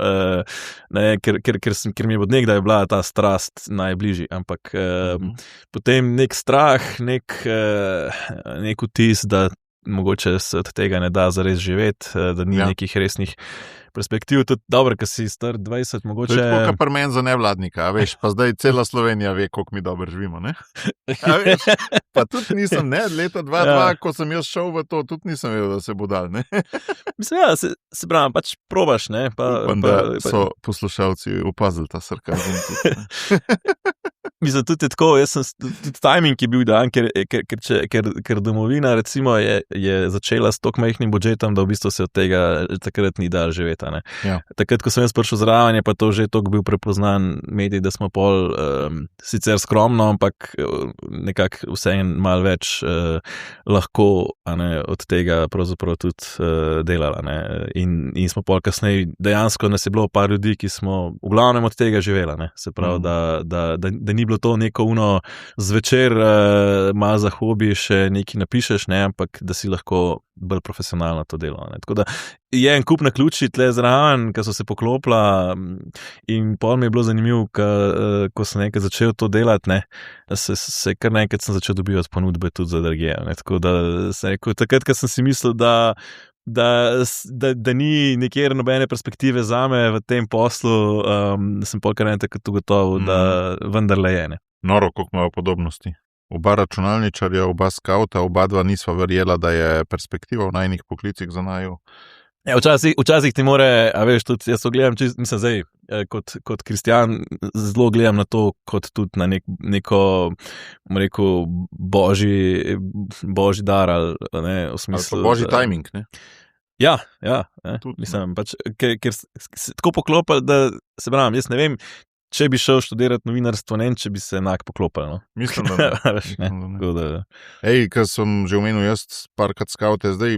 ker mi je od nekdaj bila ta strast najbližji, ampak potem nek strah, nek vtis, da mogoče se od tega ne da zares živeti, da ni nekih resnih perspektiv, tudi dobro, ker si star 20, mogoče... To je tako, kar meni za nevladnika, veš, pa zdaj cela Slovenija ve, koliko mi dobro živimo, Veš, pa tudi nisem, leta 2002, ko sem jaz šel v to, tudi nisem vedel, da se bo dal, Mislim, se pravim, pač probaš, Upam, da so poslušalci opazili ta sarkazem. Mislim, tudi tako, jaz sem, tudi timing je bil dan, ker Domovina, recimo, je začela s toliko majhnim budžetom, da v bistvu se od tega takrat ni dal živeti. Takrat, ko sem jaz prišel zraven, je pa to že toliko bil prepoznan medij, da smo pol sicer skromno, ampak nekako vseeno malo več lahko od tega pravzaprav tudi delala. In smo pol kasneje, dejansko nas je bilo par ljudi, ki smo v glavnem od tega živela. Se pravi, da ni bilo to neko zvečer, malo za hobi še nekaj napišeš, ne, ampak da si lahko bolj profesionalno to delo. Ne. Tako da je en kup naključij tle zraven, ki so se poklopila in pol mi je bilo zanimivo, ko sem nekaj začel to delati, ne, se kar nekaj sem začel dobivati ponudbe tudi za drugje. Tako da sem rekel, takrat, ko sem si mislil, da ni nikjer nobene perspektive zame v tem poslu, sem pol kar nekaj ugotovil, da vendarle je. Ne. Noro, koliko imajo podobnosti. Oba računalničarja, oba skauta, oba dva nisva verjela, da je perspektiva v najnih poklicih za naju. Ja, včasih ti more, a veš, tudi jaz to gledam, mislim zdaj, kot kristjan, zelo gledam na to, kot tudi na neko, rekel, božji dar, ali ne, v smislu. Božji timing, ne? Ja, mislim, pač, ker se tako poklopili, da se pravim, jaz ne vem, če bi šel študirati novinarstvo, ne vem, če bi se enak poklopili. No? Mislim, da ne. Ej, ker sem že omenil, jaz parkrat skaute, zdaj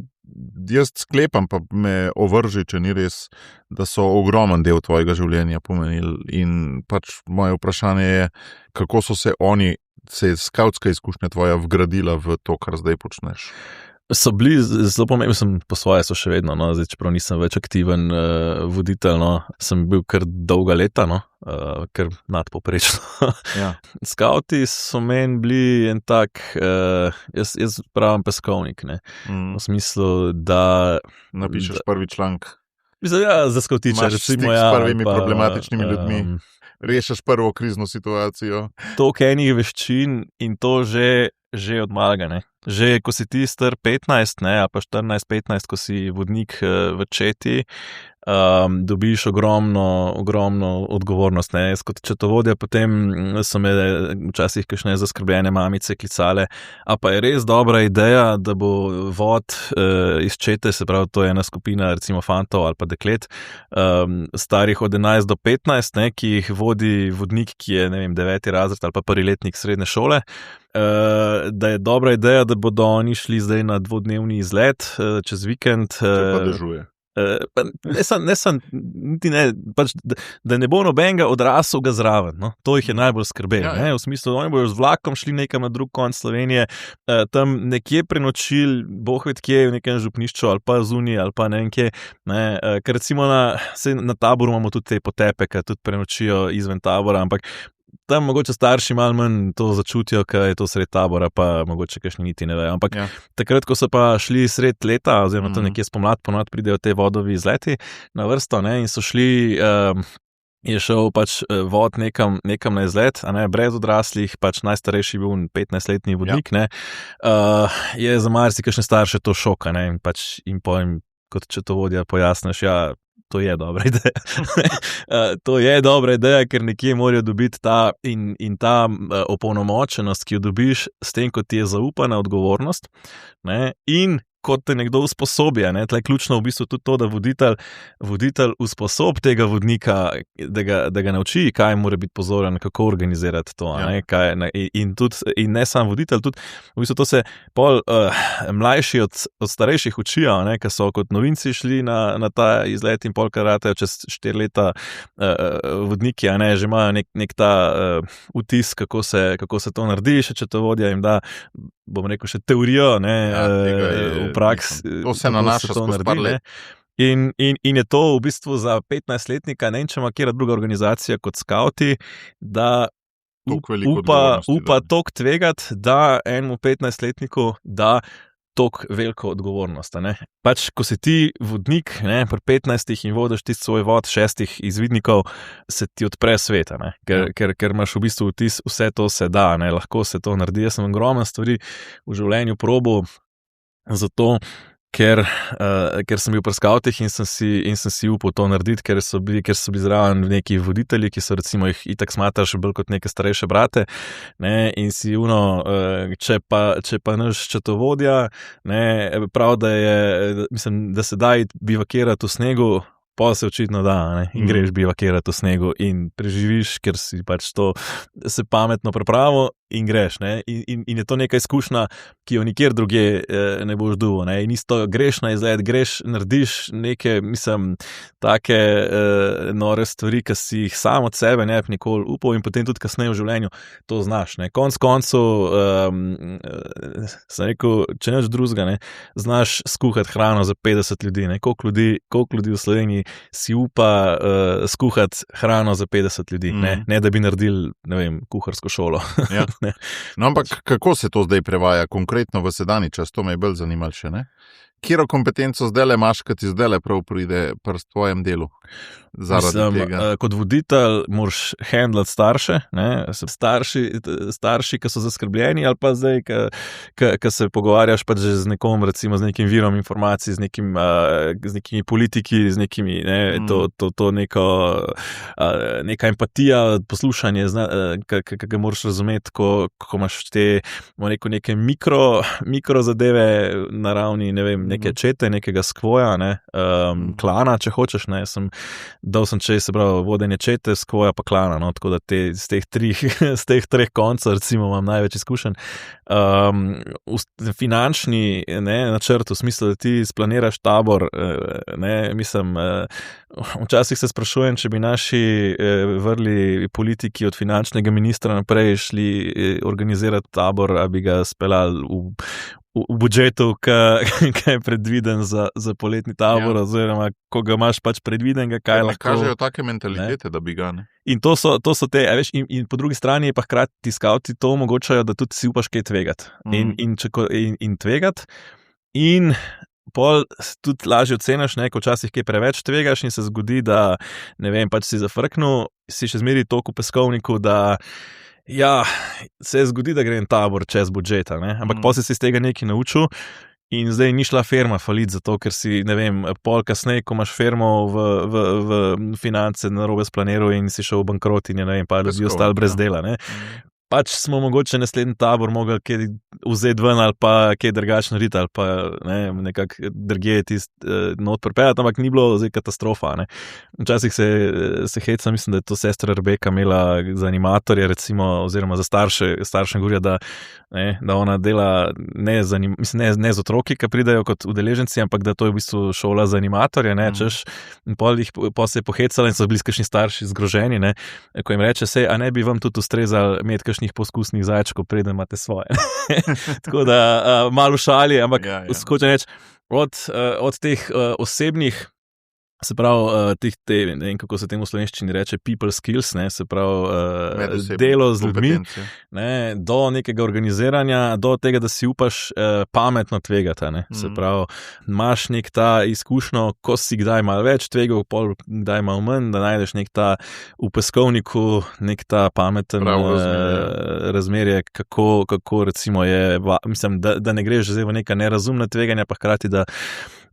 jaz sklepam, pa me ovrži, če ni res, da so ogromen del tvojega življenja pomenili. In pač moje vprašanje je, kako so se je skautska izkušnja tvoja vgradila v to, kar zdaj počneš? So bili zelo pomembni, mislim, po svoje so še vedno, no, zdaj, čeprav nisem več aktiven voditelj, no, sem bil kar dolga leta, no, kar nadpoprečno. Ja. Skauti so meni bili en tak, jaz pravim peskovnik, ne, v smislu, da napišeš prvi članek. Mislim, ja, za skautiča, recimo, s prvimi problematičnimi ljudmi. Rešaš prvo krizno situacijo. Toliko enih veščin in to že od malega, ne. Že ko si ti star 15, ne, ali pa 14-15, ko si vodnik v četi, dobiš ogromno odgovornost. Ne. Jaz kot četovodja potem so me včasih kakšne zaskrbljene mamice klicale, a pa je res dobra ideja, da bo vod iz čete, se pravi, to je ena skupina recimo fantov ali pa deklet, starih od 11 do 15, ne, ki jih vodi vodnik, ki je, ne vem, 9. razred ali pa prvi letnik srednje šole, da je dobra ideja, da bodo oni šli zdaj na 2-dnevni izlet čez vikend. Če pa dežuje. Pač, da ne bo nobenega odraslega zraven, no? To jih je najbolj skrbelo, v smislu, oni bojo z vlakom šli nekam na drug konec Slovenije, tam nekje prenočili, boh ved kje, v nekem župnišču ali pa zunaj ali pa ne vem kje, ne? Ker recimo na taboru imamo tudi te potepe, ki tudi prenočijo izven tabora, ampak tam mogoče starši malo manj to začutijo, ker je to sred tabora, pa mogoče kakšni niti ne vejo. Ampak takrat, ko so pa šli sred leta, oziroma to nekje spomlad, ponovadi pridejo te vodovi izleti na vrsto, ne, in so šli, je šel pač vod nekam na izlet, a ne, brez odraslih, pač najstarejši bil 15-letni vodnik, ne, je za marsikakšne starše to šok, ne, in pač jim kot četovodja pojasniš, ja, to je dobra ideja. To je dobra ideja, ker nekje morajo dobiti ta in ta opolnomočenost, ki jo dobiš s tem, ko ti je zaupana odgovornost, ne, in kot te nekdo usposobi, ne, tle je ključno v bistvu tudi to, da voditelj usposob tega vodnika, da ga nauči, kaj mora biti pozoren, kako organizirati to, ne, in ne sam voditelj, tudi v bistvu to se pol mlajši od starejših učijo, ne, ker so kot novinci šli na ta izlet in pol karatejo čez 4 leta vodniki, a ne, že imajo nek ta vtis, kako se to naredi, še če to vodja jim da, bom rekel, še teorijo, ne, v praksi. To se nanaša skozi par let. In je to v bistvu za 15-letnika, ne vem, če ima kjera druga organizacija kot skauti, da upa toliko tvegati, da enemu 15-letniku da toliko veliko odgovornost. Ne? Pač, ko si ti vodnik, ne, pri 15 in vodiš ti svoj vod 6 izvidnikov, se ti odpre sveta, ker imaš v bistvu vtis, vse to se da, ne, lahko se to naredi. Jaz sem ogromno stvari v življenju probil, zato ker sem bil pri skautih in sem si upal to narediti, ker so bili zraven neki voditelji, ki so recimo jih itak smatraš bolj kot neke starejše brate, ne, in si če pa naš četovodja, ne, prav, da je, mislim, da se da bivakirati v snegu, pa se očitno da, ne? In greš bivakirati v snegu in preživiš, ker si pač to se pametno pripravil in greš. Ne? In je to neka izkušnja, ki jo nikjer drugje ne boš dobil. Ne? In isto greš na izlet, greš, narediš neke, mislim, take nore stvari, ki si jih sam od sebe ne bi nikoli upal in potem tudi kasneje v življenju to znaš. Ne? Konec koncev, sem rekel, če neč drugega, ne, znaš skuhati hrano za 50 ljudi. Ne? Koliko ljudi v Sloveniji si upa skuhati hrano za 50 ljudi, ne da bi naredili, ne vem, kuharsko šolo. Ja. No, ampak kako se to zdaj prevaja konkretno v sedanji čas? To me je bolj zanimalo še, ne? Kjero kompetenco zdajle imaš, kad ti zdajle prav pride pri tvojem delu? Kot voditelj moraš handlati starše, ne? Starši, ki so zaskrbljeni, ali pa zdaj, ki se pogovarjaš pač z nekom, recimo z nekim virom informacij, z nekimi politiki, z nekimi, ne, to neko, neka empatija, poslušanje, ki ga moraš razumeti, ko imaš te, neke mikro zadeve na ravni, ne vem, neke čete, nekega skvoja, ne, klana, če hočeš, ne, dal sem čez, se pravi, vodenje čete, skvoja pa klana, no, tako da z teh treh koncev, recimo, imam največ izkušenj. Finančni, ne, načrt, v smislu, da ti splaniraš tabor, ne, mislim, včasih se sprašujem, če bi naši vrli politiki od finančnega ministra naprej šli organizirati tabor, a bi ga speljali v budžetu, ki je predviden za poletni tabor, oziroma ko ga imaš pač predvidenega, kaj lahko. Kažejo take mentalitete, ne? Da bi ga, ne. In to so te, veš, in po drugi strani je pa hkrati skavti to omogočajo, da tudi si upaš kaj tvegati. In tvegati. In pol tudi lažje oceniš, ne, ko včasih kaj preveč tvegaš in se zgodi, da, ne vem, pač si zafrknil, si še zmeri toliko v peskovniku, da ja, se zgodi, da grem tabor čez budžeta, ne? Ampak potem si iz tega nekaj naučil in zdaj ni šla firma falit zato, ker si, ne vem, pol kasneje, ko imaš firmo v finance narobe splaniral in si šel v bankrot in je, ne vem, pa ljudi ostali brez dela, ne? Pač smo mogoče naslednji tabor mogli kaj vzeti ven ali pa kaj drugačno narediti ali pa ne, nekako drugje not pripeljati, ampak ni bilo zdaj katastrofa. Ne. Včasih se heca, mislim, da je to sestra Rebeka imela za animatorje, recimo, oziroma za starše govorijo, da ona dela ne z otroki, ki pridejo kot udeleženci, ampak da to je v bistvu šola za animatorje, ne, češ, in pol se je pohecala in so bili kakšni starši zgroženi, ne, ko jim reče, a ne bi vam tudi ustrezali imeti kakšnih poskusnih zajčkov, preden imate svoje. Tako da malo šali, ampak skočem reči, od teh osebnih, se pravi, ne vem, kako se temu v slovenščini reče, people skills, ne, se pravi, delo z ljudmi, ne, do nekega organiziranja, do tega, da si upaš pametno tvegati, ne, se pravi, imaš nek ta izkušnjo, ko si kdaj malo več tvegal, pol kdaj malo manj, da najdeš nek ta v peskovniku, nek ta pameten razmerje, kako recimo je, mislim, da ne greš zdaj v neka nerazumna tveganja, pa hkrati,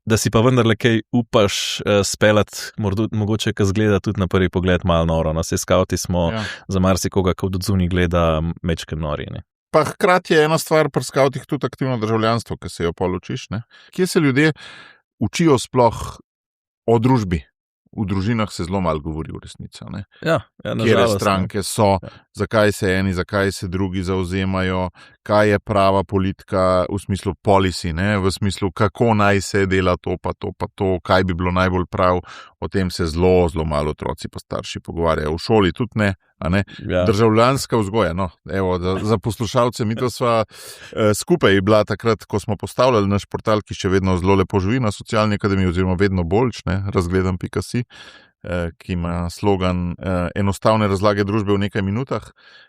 da si pa vendarle kaj upaš speljati, mogoče, ki zgleda tudi na prvi pogled malo noro. Na vse skavti smo za marsikoga, ko od odzuni gleda mečken nori. Ne? Pa hkrati je ena stvar pri skavtih tudi aktivno državljanstvo, ki se jo pol učiš. Ne? Kje se ljudje učijo sploh o družbi? V družinah se zelo malo govori v resnici. Kjere stranke so, zakaj se eni, zakaj se drugi zauzemajo, kaj je prava politika v smislu policy, ne? V smislu, kako naj se dela to, pa to, kaj bi bilo najbolj prav. O tem se zelo malo otroci pa starši pogovarjajo. V šoli tudi ne. Državljanska vzgoja. No, evo, za poslušalce, mi to sva skupaj bila takrat, ko smo postavljali naš portal, ki še vedno zelo lepo živi na Socialni akademiji, oziroma vedno boljš, razgledam.si, ki ima slogan enostavne razlage družbe v nekaj minutah.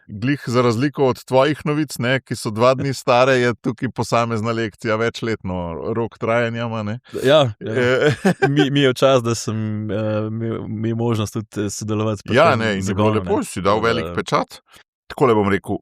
Glih za razliko od tvojih novic, ne, ki so 2 dni stare, je tukaj posamezna lekcija večletno rok trajanja. Ne? Ja. Mi je čas, da sem imel možnost tudi sodelovati. Ja, ne, in zelo lepo si dal velik pečat. Takole bom rekel,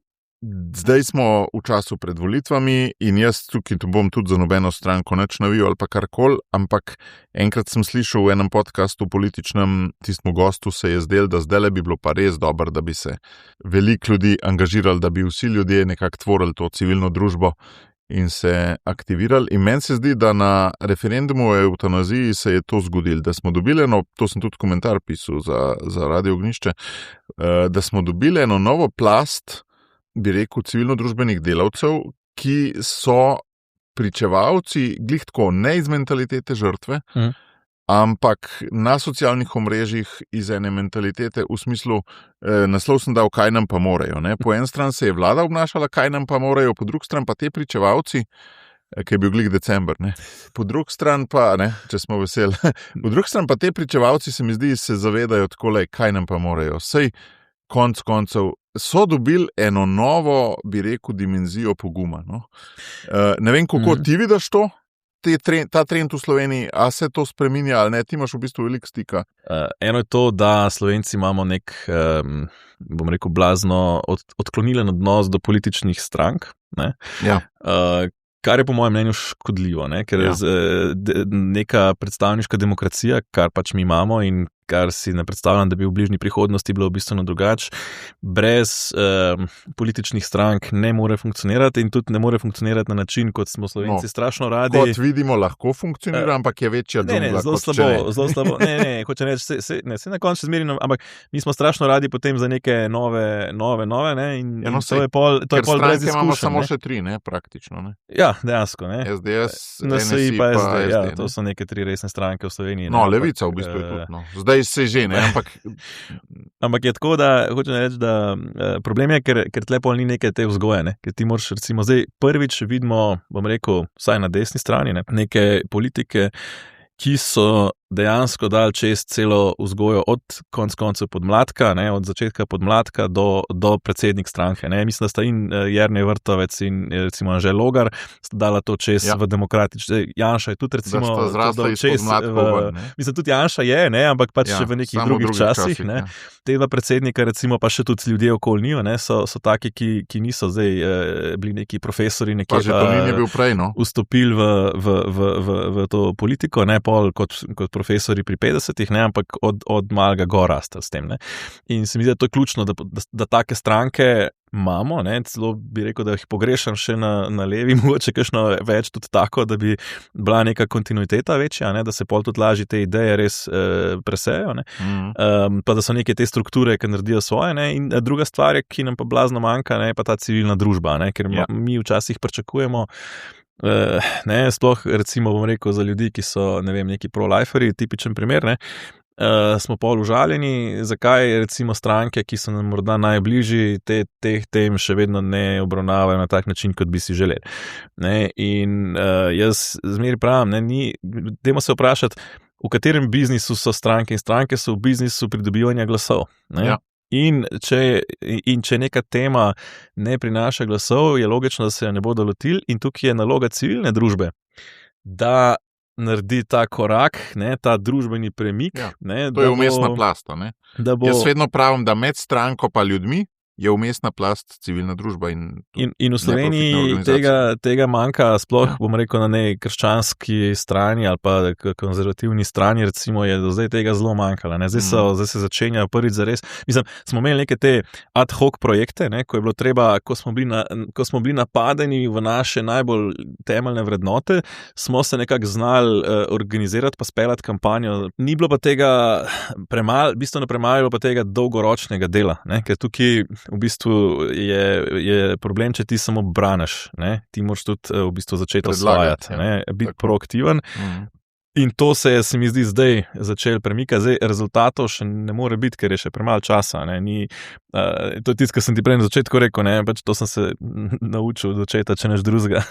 zdaj smo v času pred volitvami in jaz tukaj bom tudi za nobeno stranko nič navil ali pa karkoli, ampak enkrat sem slišal v enem podcastu političnem, tistemu gostu se je zdelo, da zdajle bi bilo pa res dobro, da bi se veliko ljudi angažirali, da bi vsi ljudje nekako tvorili to civilno družbo in se aktivirali. In meni se zdi, da na referendumu o evtanaziji se je to zgodilo, da smo dobili to sem tudi komentar pisal za Radio Ognjišče, da smo dobili eno novo plast, bi rekel, civilno-družbenih delavcev, ki so pričevalci, glih tako, ne iz mentalitete žrtve, ampak na socialnih omrežjih iz ene mentalitete v smislu, naslov sem dal, kaj nam pa morajo. Ne? Po en stran se je vlada obnašala, kaj nam pa morajo, po drug stran pa te pričevalci, ki je bil glih december, ne? Po drug stran pa, ne, če smo veseli, po drug stran pa te pričevalci se mi zdi, se zavedajo takole, kaj nam pa morajo. Sej konc koncev so dobili eno novo, bi rekel, dimenzijo poguma. No? Ne vem, kako ti vidiš to? Ta trend v Sloveniji, a se to spreminja ali ne, ti imaš v bistvu veliko stika? Eno je to, da Slovenci imamo nek, bom rekel, blazno odklonilen odnos do političnih strank, ne? Ja. Kar je po mojem mnenju škodljivo, ne? Ker neka predstavniška demokracija, kar pač mi imamo in kar si ne predstavljam, da bi v bližnji prihodnosti bilo bistveno drugače, brez političnih strank ne more funkcionirati in tudi ne more funkcionirati na način, kot smo Slovenci strašno radi. Kot vidimo, lahko funkcionira, ampak je večja džungla. Zelo slabo. Ne, hoče reči, se na koncu zmerimo, ampak mi smo strašno radi potem za neke nove, ne, in to je pol brez izkušenj. Ker stranke imamo samo še 3, ne, praktično, ne. Ja, dejansko, ne. SDS, NSI pa SD, SD, ja, to so neke 3 resne stranke v Sloveniji. No, Levica v bistvu je tudi, no. Zdaj se že, ne, ampak je tako, da hočem reči, da problem je, ker tle pol ni neke te vzgoje, ne, ker ti moraš recimo zdaj prvič vidimo, bom rekel, vsaj na desni strani, ne, neke politike, ki so dejansko dali čez celo vzgojo od koncev podmladka, ne, od začetka podmladka do predsednik stranke. Ne. Mislim, da sta in Jernej Vrtovec in recimo Anže Logar sta dala to čez v demokratične. Janša je tudi recimo da sta zrasla iz podmladkov. Mislim, tudi Janša je, ne, ampak pač še v nekih drugih časih. Ne. Te dva predsednika recimo pa še tudi ljudje okoli njiju, ne, so taki, ki niso zdaj bili neki profesori, nekje vstopili v to politiko, ne, pol kot profesori pri 50-ih, ne, ampak od malega gor rasta s tem. Ne. In se mi zdi, da to je ključno, da take stranke imamo, ne, celo bi rekel, da jih pogrešam še na levi, mogoče kakšno več tudi tako, da bi bila neka kontinuiteta večja, ne, da se pol tudi lažje te ideje res presejo, ne, pa da so neke te strukture, ki naredijo svoje, ne, in druga stvar, ki nam pa blazno manjka, ne, pa ta civilna družba, ne, ker mi včasih pričakujemo, ne, sploh recimo bom rekel za ljudi, ki so, ne vem, neki pro-liferi, tipičen primer, ne, smo pol užaljeni, zakaj recimo stranke, ki so nam morda najbližji, teh tem še vedno ne obravnavajo na tak način, kot bi si želeli. Ne, in jaz zmeri pravim, dajmo se vprašati, v katerem biznisu so stranke, in stranke so v biznisu pridobivanja glasov. Ne? Ja. In če neka tema ne prinaša glasov, je logično, da se jo ne bodo lotili, in tukaj je naloga civilne družbe, da naredi ta korak, ne, ta družbeni premik. Ja, ne, to je umestna plasta. Ne? Jaz vedno pravim, da med stranko pa ljudmi je umestna plast civilna družba. In v Sloveniji tega manjka, sploh bom rekel na nej krščanski strani ali pa konzervativni strani, recimo je do zdaj tega zelo manjkalo. Zdaj se začenja prvič zares. Mislim, smo imeli neke te ad hoc projekte, ne, ko je bilo treba, ko smo bili napadeni v naše najbolj temeljne vrednote, smo se nekako znali organizirati pa speljati kampanjo. Ni bilo pa tega bistveno premalo pa tega dolgoročnega dela, ne, ker tukaj v bistvu je problem, če ti samo braniš, ne? Ti moraš tudi v bistvu začeti osvajati, biti proaktiven. In to se mi zdi zdaj začel premikati. Zdaj rezultatov še ne more biti, ker je še premalo časa. To je tisto, kar sem ti prej na začetku rekel, ne? Pač to sem se naučil od očeta, če neš drugega.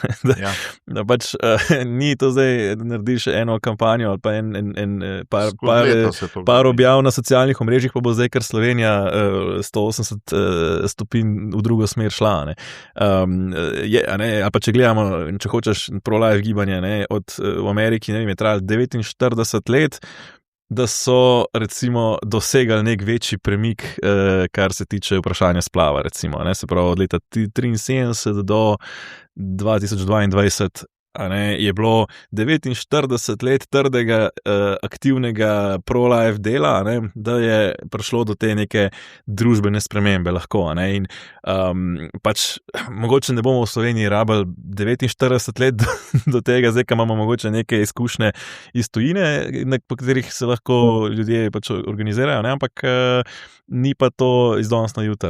Da pač ni to zdaj, da narediš eno kampanjo ali pa par objav na socialnih omrežjih, pa bo zdaj kar Slovenija 180 stopinj v drugo smer šla. Ali pa če gledamo, če hočeš pro-life gibanje, ne? V Ameriki, ne vem, je trajalo 49 let, da so recimo dosegali nek večji premik, kar se tiče vprašanja splava, recimo, ne, se pravi od leta 1973 do 2022. Je bilo 49 let trdega, aktivnega pro-life dela, da je prišlo do te neke družbene spremembe lahko. In pač mogoče ne bomo v Sloveniji rabili 49 let do tega, zdaj, ko imamo mogoče neke izkušnje iz tujine, po katerih se lahko ljudje pač organizirajo, ne? Ampak ni pa to iz danes na jutri.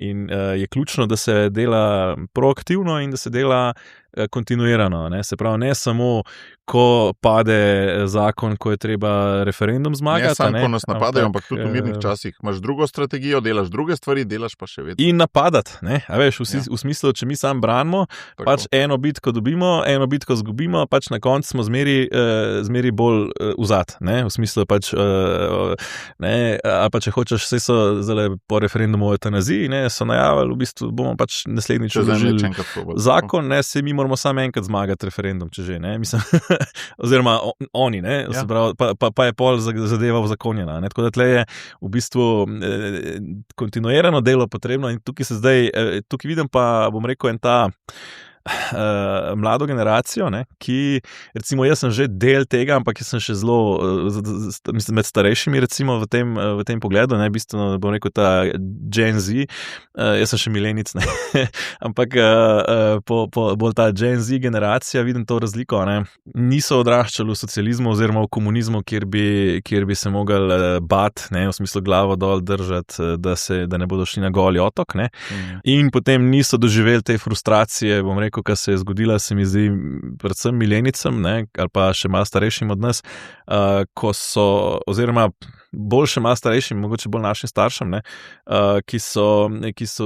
In je ključno, da se dela proaktivno in da se dela kontinuirano. Ne? Se pravi, ne samo, ko pade zakon, ko je treba referendum zmagati. Ne samo, ko nas napadajo, ampak tudi v mirnih časih. Imaš drugo strategijo, delaš druge stvari, delaš pa še vedno. In napadati, ne? A veš, v smislu, če mi sam branimo, pač eno bitko dobimo, eno bitko zgubimo, pač na koncu smo zmeri bolj vzad. V smislu pač, ne, a pa če hočeš, vse so zelo po referendumu o eutanaziji, ne, so najavili, v bistvu bomo pač naslednjič vložili zakon, ne, se mi moramo samo enkrat zmagati referendum, če že, ne, mislim, oziroma oni, ne, pa je pol zadeva uzakonjena, ne, tako da tle je v bistvu kontinuirano delo potrebno in tukaj vidim pa, bom rekel, en ta mlado generacijo, ne, ki, recimo, jaz sem že del tega, ampak jaz sem še zelo, mislim, med starejšimi, recimo, v tem pogledu, ne, bistveno, bom rekel, ta Gen Z, jaz sem še milenic, ne, ampak bolj ta Gen Z generacija, vidim to razliko, ne, niso odraščali v socializmu oziroma v komunizmu, kjer bi se mogli bati, ne, v smislu glavo dol držati, da ne bodo šli na goli otok, ne, in potem niso doživeli te frustracije, bom rekel, ki se je zgodila, se mi zdi, predvsem milenicam, ne, ali pa še malo starejšim od nas, ko so, oziroma bolj še malo starejšim, mogoče bolj našim staršem, ne, ki so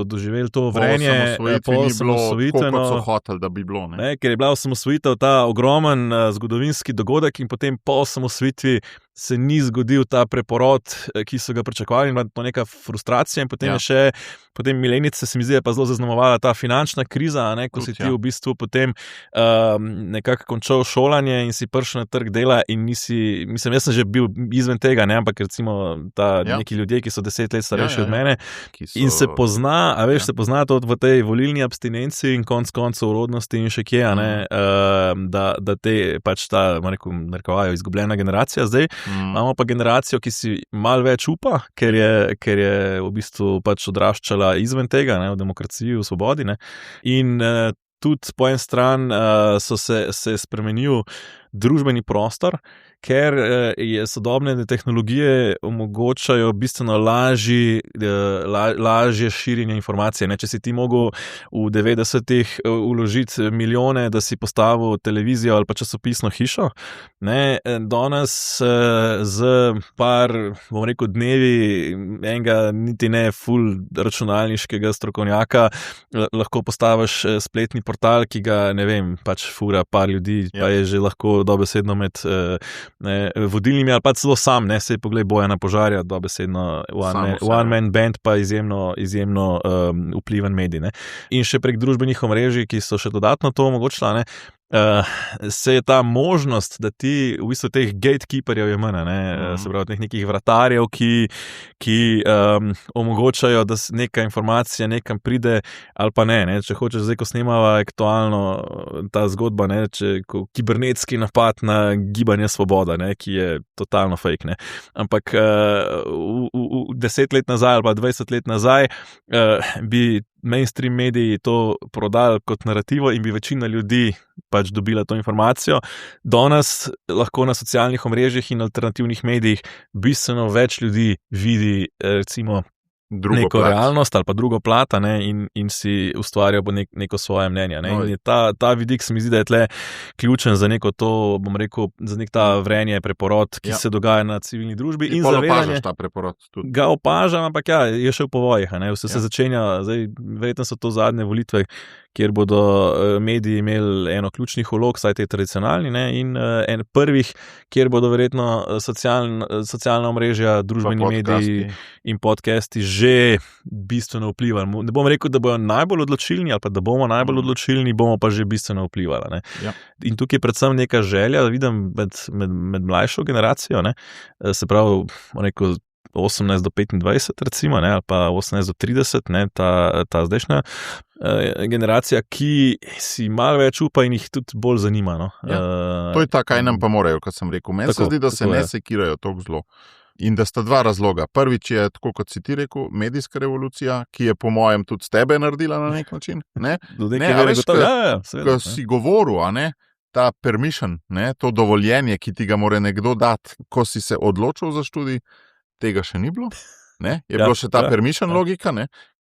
doživeli to vrenje po osamosvojitveno, kot so hoteli, da bi bilo. Ne, ker je bila osamosvojitev ta ogromen zgodovinski dogodek in potem po osamosvojitvi se ni zgodil ta preporod, ki so ga pričakovali, in to neka frustracija in potem je še, potem milenice se mi zdi, pa zelo zaznamovala ta finančna kriza, ne, ko si ti v bistvu potem nekako končal šolanje in si prišel na trg dela in nisi, mislim, jaz sem že bil izven tega, ne, ampak recimo neki ljudje, ki so 10 let starejši od mene in se pozna, a veš, se pozna to v tej volilni abstinenci in konec koncev urodnosti in še kje, ne, da te pač ta, narekovajo, izgubljena generacija zdaj. Imamo pa generacijo, ki si malo več upa, ker je v bistvu pač odraščala izven tega, ne, v demokraciji, v svobodi, ne. In tudi po en stran se spremenil družbeni prostor, ker je sodobne tehnologije omogočajo bistveno lažje širjenje informacije. Ne? Če si ti mogel v 90-ih vložiti milijone, da si postavil televizijo ali pa časopisno hišo, ne? Danes z par, bom rekel, dnevi enega niti ne full računalniškega strokovnjaka lahko postaviš spletni portal, ki ga, ne vem, pač fura par ljudi, pa je že lahko dobesedno med vodilnimi ali pa celo sam, ne, sej poglej Bojana Požarja, dobesedno one man band, pa izjemno vpliven medij, ne. In še prek družbenih omrežij, ki so še dodatno to omogočila, ne, se je ta možnost, da ti v bistvu teh gatekeeperjev je manj, ne, se pravi teh nekih vratarjev, ki omogočajo, da neka informacija nekam pride ali pa ne, če hočeš zdaj, ko snemava aktualno ta zgodba, ne, ko kibernetski napad na gibanje Svoboda, ne, ki je totalno fake, ne, ampak 10 let nazaj ali pa 20 let nazaj bi mainstream mediji to prodali kot narativo in bi večina ljudi pač dobila to informacijo. Danes lahko na socialnih omrežjih in alternativnih medijih bistveno več ljudi vidi, recimo, neko realnost ali pa drugo plat, ne, in si ustvarja neko svoje mnenje. Ne. In ta vidik se mi zdi, da je tle ključen za neko to, bom rekel, za nek ta vrenje, preporod, ki se dogaja na civilni družbi. In opažaš ta preporod tudi? Ga opažam, ampak je še v povojih. Vse se začenja, zdaj verjetno so to zadnje volitve, kjer bodo mediji imeli eno ključnih vlog, saj te tradicionalni, ne, in en prvih, kjer bodo verjetno socialna omrežja, družbeni mediji in podcasti že bistveno vplivali. Ne bom rekel, da bojo najbolj odločilni, ali pa da bomo najbolj odločilni, bomo pa že bistveno vplivali. Ne. In tukaj je predvsem neka želja, da vidim med mlajšo generacijo, ne, se pravi, rekel, 18 do 25, recimo, ne, ali pa 18 do 30, ne, ta zdajšnja generacija, ki si malo več upa in jih tudi bolj zanima. No. To je ta, kaj nam pa morajo, kot sem rekel. Meni se zdi, da se ne sekirajo toliko zelo. In da sta dva razloga. Prvič je, tako kot si ti rekel, medijska revolucija, ki je po mojem tudi tebe naredila na nek način. Ne? Ko si govoril, ta permission, to dovoljenje, ki ti ga mora nekdo dati, ko si se odločil za študij, tega še ni bilo. Je bilo še ta permission logika,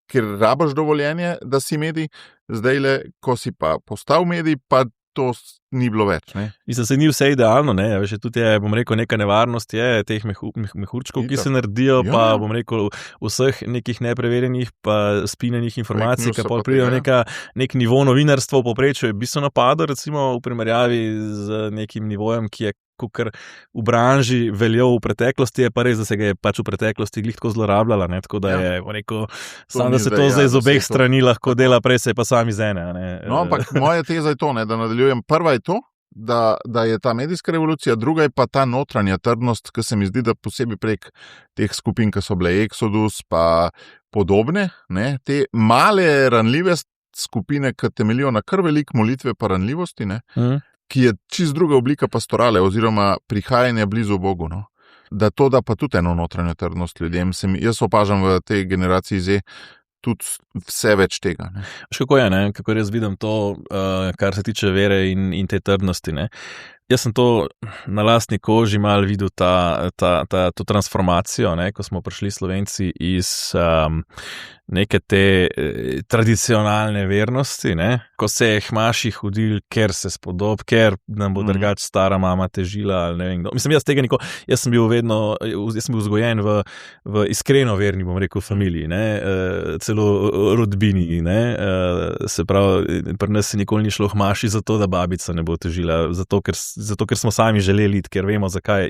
ker rabaš dovoljenje, da si medij, zdajle, ko si pa postal medij, pa to ni bilo več. Mislim, se ni vse idealno, Veš, tudi je, bom rekel, neka nevarnost je teh mehurčkov, ki se naredijo, pa bom rekel, vseh nekih nepreverjenih, pa spinjenih informacij, ki pa pridejo nek nivo novinarstva v povprečju, je bistveno napadlo, recimo v primerjavi z nekim nivojem, ki je kar v branži veljal v preteklosti, je pa res, da se ga je pač v preteklosti glih tako zlorabljala, tako da je rekel, da se to zdaj z obeh strani lahko dela, prej se je pa sam iz ene. No, ampak moja teza je to, da nadaljujem. Prva je to, da je ta medijska revolucija, druga je pa ta notranja trdnost, ki se mi zdi, da posebej prek teh skupin, ki so bile Exodus pa podobne, te male ranljive skupine, ki temeljijo na kar velik molitve pa ranljivosti, ki je čist druga oblika pastorale oziroma prihajanja blizu Bogu. Da to da pa tudi eno notranjo trdnost ljudem. Jaz opažam v tej generaciji Z tudi vse več tega. Kako je, kako jaz vidim to, kar se tiče vere in te trdnosti. Jaz sem to na lastni koži malo videl, to transformacijo, ko smo prišli Slovenci iz neke te tradicionalne vernosti, ko se je hmaši hodil, ker se spodob, ker nam bo drugače stara mama težila, ali ne vem kdo. Mislim, jaz sem bil vzgojen v iskreno verni, bom rekel, familiji, celo rodbini, se pravi, pri nas se nikoli ni šlo hmaši zato, da babica ne bo težila, zato ker smo sami želeli iti, ker vemo zakaj,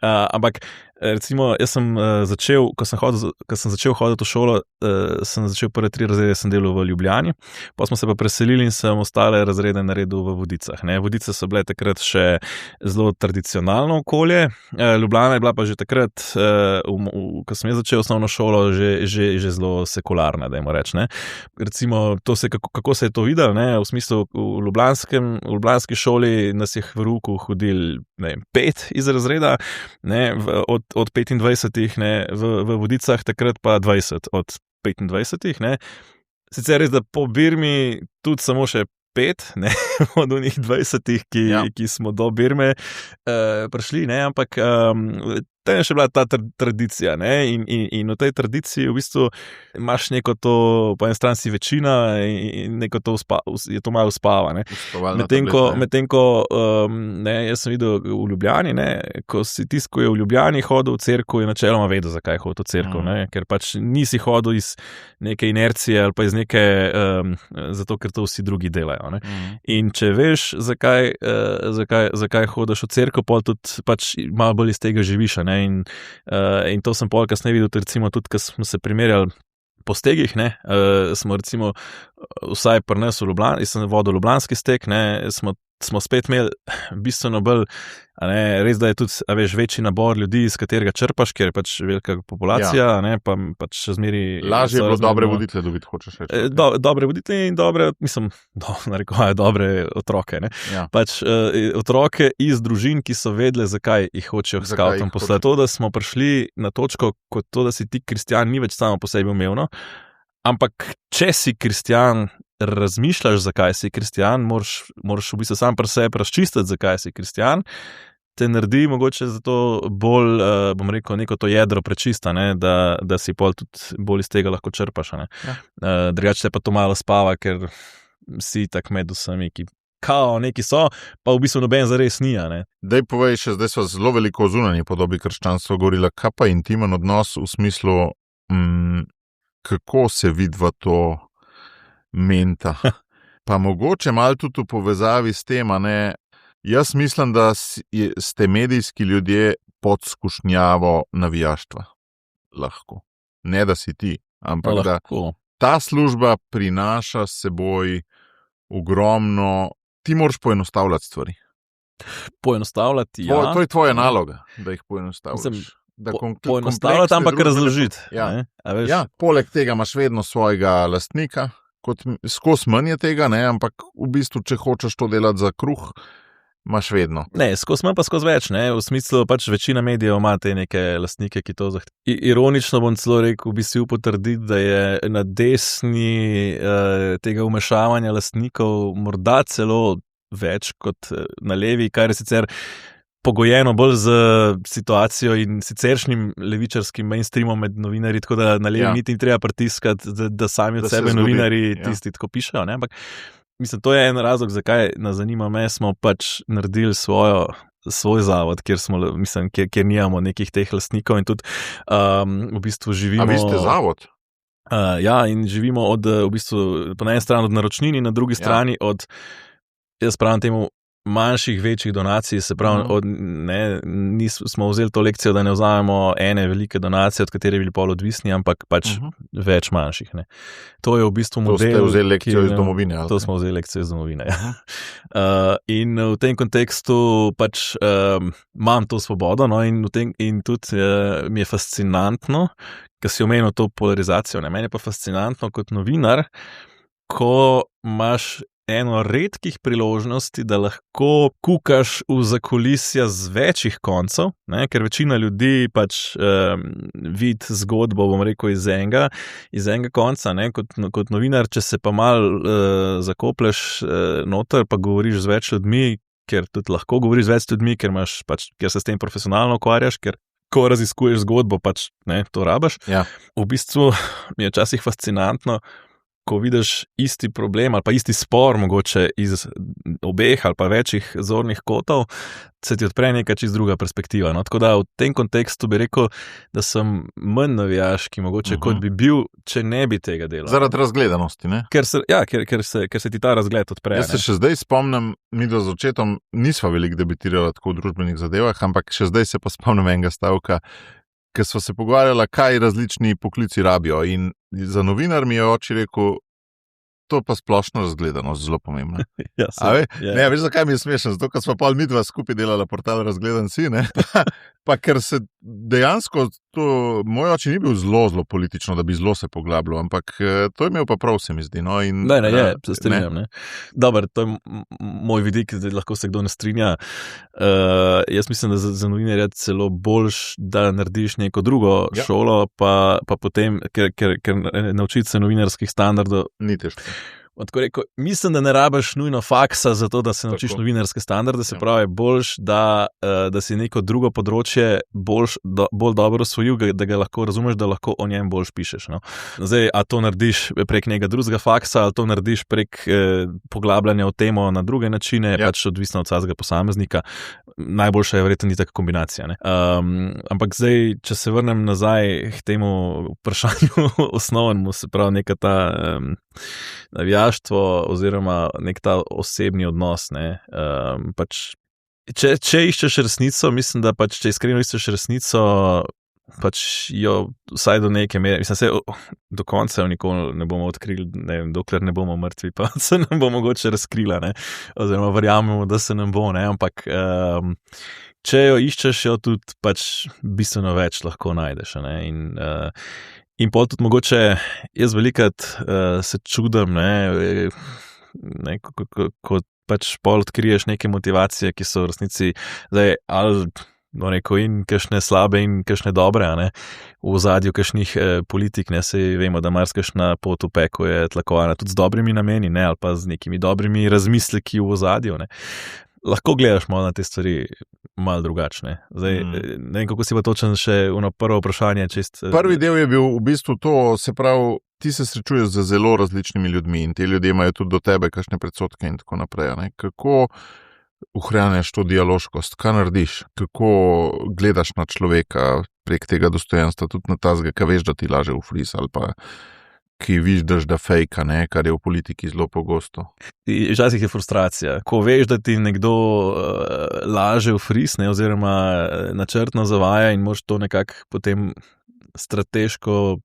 ampak recimo, jaz sem začel, ko sem začel hoditi v šolo, sem začel prve 3 razrede, sem delal v Ljubljani, pa smo se pa preselili in sem ostale razrede naredil v Vodicah. Vodice so bile takrat še zelo tradicionalno okolje, Ljubljana je bila pa že takrat, ko sem jaz začel osnovno šolo, že zelo sekularna, dajmo reči. Recimo, kako se je to videlo, v smislu, v ljubljanski šoli nas je v Ruku hodil 5 iz razreda, od 25, v Vodicah takrat pa 20 od 25. Sicer res, da po Birmi tudi samo še 5, od unih 20, ki smo do Birme prišli, ampak tam je še bila ta tradicija, in v tej tradiciji v bistvu imaš neko to, po eni strani si večina in neko to je to malo uspava. Medtem ko jaz sem videl v Ljubljani, ko je v Ljubljani hodil v cerkev, je načeloma vedel, zakaj je hodil v cerkev, ker pač nisi hodil iz neke inercije ali pa iz neke, zato ker to vsi drugi delajo. In če veš, zakaj hodiš v cerkev, pol tudi pač malo bolj iz tega živiš. In to sem pol kasneje videl, recimo tudi, ko smo se primerjali po stegih, smo recimo vsaj pri nas v Ljubljani, jaz sem vodil ljubljanski steg, smo spet imeli bistveno bolj, res, da je tudi večji nabor ljudi, iz katerega črpaš, ker je pač velika populacija, pa pač zmeri... Lažje je bilo dobre voditelje dobiti, hočeš reči. Dobre voditelje in dobre otroke. Pač otroke iz družin, ki so vedele, zakaj jih hočejo skautom poslati. To, da smo prišli na točko, kot to, da si ti kristjan, ni več samo po sebi umevno, ampak če si kristjan, razmišljaš, zakaj si kristjan, moraš v bistvu sam pri sebi razčistiti, zakaj si kristjan, te naredi mogoče zato bolj, bom rekel, neko to jedro prečista, da si pol tudi bolj iz tega lahko črpaš. Drugače te pa to malo spava, ker si tak med vsemi, ki kao neki so, pa v bistvu noben zares ni. Daj povej še, zdaj so zelo veliko o zunanji podobi krščanstva govorila, kaj pa intimen odnos v smislu, kako se vidva to menta. Pa mogoče malo tudi v povezavi s tem, jaz mislim, da ste medijski ljudje pod skušnjavo navijaštva. Lahko. Ne, da si ti, ampak da ta služba prinaša s seboj ogromno, ti moraš poenostavljati stvari. Poenostavljati, ja. To je tvoja naloga, da jih poenostavljaš. Poenostavljati, ampak razložiti. Ja, poleg tega imaš vedno svojega lastnika, kot skozi manj je tega, ampak v bistvu, če hočeš to delati za kruh, imaš vedno. Ne, skozi manj pa skozi več, ne, v smislu pač večina medijev ima te neke lastnike, ki to zahtevajo. Ironično bom celo rekel, bi si potrditi, da je na desni tega vmešavanja lastnikov morda celo več kot na levi, kar je sicer pogojeno bolj z situacijo in siceršnjim levičarskim mainstreamom med novinarji, tako da na levi niti ni treba pritiskati, da sami od sebe novinarji tisti tako pišejo, ne, ampak mislim, to je en razlog, zakaj nas zanima, smo pač naredili svoj zavod, kjer nijamo nekih teh lastnikov in tudi v bistvu živimo. A vi ste zavod? Ja, in živimo od, v bistvu, po eni strani od naročnin in na drugi strani od, jaz pravim temu, manjših, večjih donacij, se pravi, smo vzeli to lekcijo, da ne vzamemo ene velike donacije, od katere bi bili pol odvisni, ampak pač več manjših. Ne. To je v bistvu model. To ste vzeli lekcijo iz domovine. To smo vzeli lekcijo iz domovine. In v tem kontekstu pač imam to svobodo, no, in tudi mi je fascinantno, ker si omenil to polarizacijo. Ne. Meni je pa fascinantno kot novinar, ko imaš eno redkih priložnosti, da lahko kukaš v zakulisja z večjih koncev, ne, ker večina ljudi pač vidi zgodbo, bom rekel, iz enega konca, ne, kot novinar, če se pa mal zakopleš noter, pa govoriš z več ljudmi, ker tudi lahko govoriš z več ljudmi, ker se s tem profesionalno ukvarjaš, ker ko raziskuješ zgodbo, pač ne, to rabaš. Ja. V bistvu mi je včasih fascinantno, ko vidiš isti problem ali pa isti spor mogoče iz obeh ali pa večjih zornih kotov, se ti odpre neka čisto druga perspektiva. No? Tako da v tem kontekstu bi rekel, da sem manj navijaški mogoče, kot bi bil, če ne bi tega delal. Zaradi razgledanosti, ne? Ker se ti ta razgled odpre. Jaz se še zdaj spomnim, midva z očetom nisva veliko debatirala tako v družbenih zadevah, ampak še zdaj se pa spomnim enega stavka, ker sva se pogovarjala, kaj različni poklici rabijo. In za novinar mi je oči rekel, to pa splošno razgledanost zelo pomembna. Ne, veš, zakaj mi je smešno? Zato, ker sva pol midva skupaj delala portal Razgledan si, ne? Pa ker se dejansko, moj oči ni bil zelo politično, da bi zelo se poglabljal, ampak to je imel pa prav, se mi zdi. No? In, se strinjam. Ne? Dobar, to je moj vidik, da lahko se kdo ne strinja. Jaz mislim, da za novinarja celo boljš, da narediš neko drugo šolo, pa potem, ker naučiti se novinarskih standardov ni težko. Tako rekel, mislim, da ne rabiš nujno faksa za to, da se naučiš novinarske standarde, se pravi, boljš, da si neko drugo področje bolj dobro osvojil, da ga lahko razumeš, da lahko o njem boljš pišeš. No? Zdaj, a to narediš prek nekega drugega faksa, ali to narediš prek poglabljanja v temo na druge načine, pač odvisno od vsakega posameznika. Najboljša je verjetno taka kombinacija. Ne? Ampak zdaj, če se vrnem nazaj k temu vprašanju osnovnemu, se pravi, neka ta navijaštvo oziroma nek ta osebni odnos. Ne? Pač, če iščeš resnico, mislim, da pač, če iskreno iščeš resnico, pač jo vsaj do neke mere, mislim, do konca jo nikoli ne bomo odkrili, ne vem, dokler ne bomo mrtvi, pa se nam bo mogoče razkrila, ne? Oziroma verjamemo, da se nam bo, ne? Ampak če jo iščeš, jo tudi pač bistveno več lahko najdeš. Ne? In pol tudi mogoče, jaz velikrat se čudim, ko pač pol odkriješ neke motivacije, ki so v resnici zdaj ali in kakšne slabe in kakšne dobre, v ozadju kakšnih politik, saj vemo, da marsikakšna pot v peku je tlakovana tudi z dobrimi nameni, ali pa z nekimi dobrimi razmisleki v ozadju. Lahko gledaš malo na te stvari malo drugačne. Zdaj, ne vem, kako si pa točen še na prvo vprašanje. Prvi del je bil v bistvu to, se pravi, ti se srečuješ z zelo različnimi ljudmi in ti ljudje imajo tudi do tebe kakšne predsodke in tako naprej. Kako ohranjaš to dialoškost? Kaj narediš? Kako gledaš na človeka prek tega dostojanstva, tudi na tazga, ki veš, da ti laže v fris ali pa ki vidiš, da fejka, kar je v politiki zelo pogosto. Včasih je frustracija. Ko veš, da ti nekdo laže v fris, oziroma načrtno zavaja in moraš to nekako potem strateško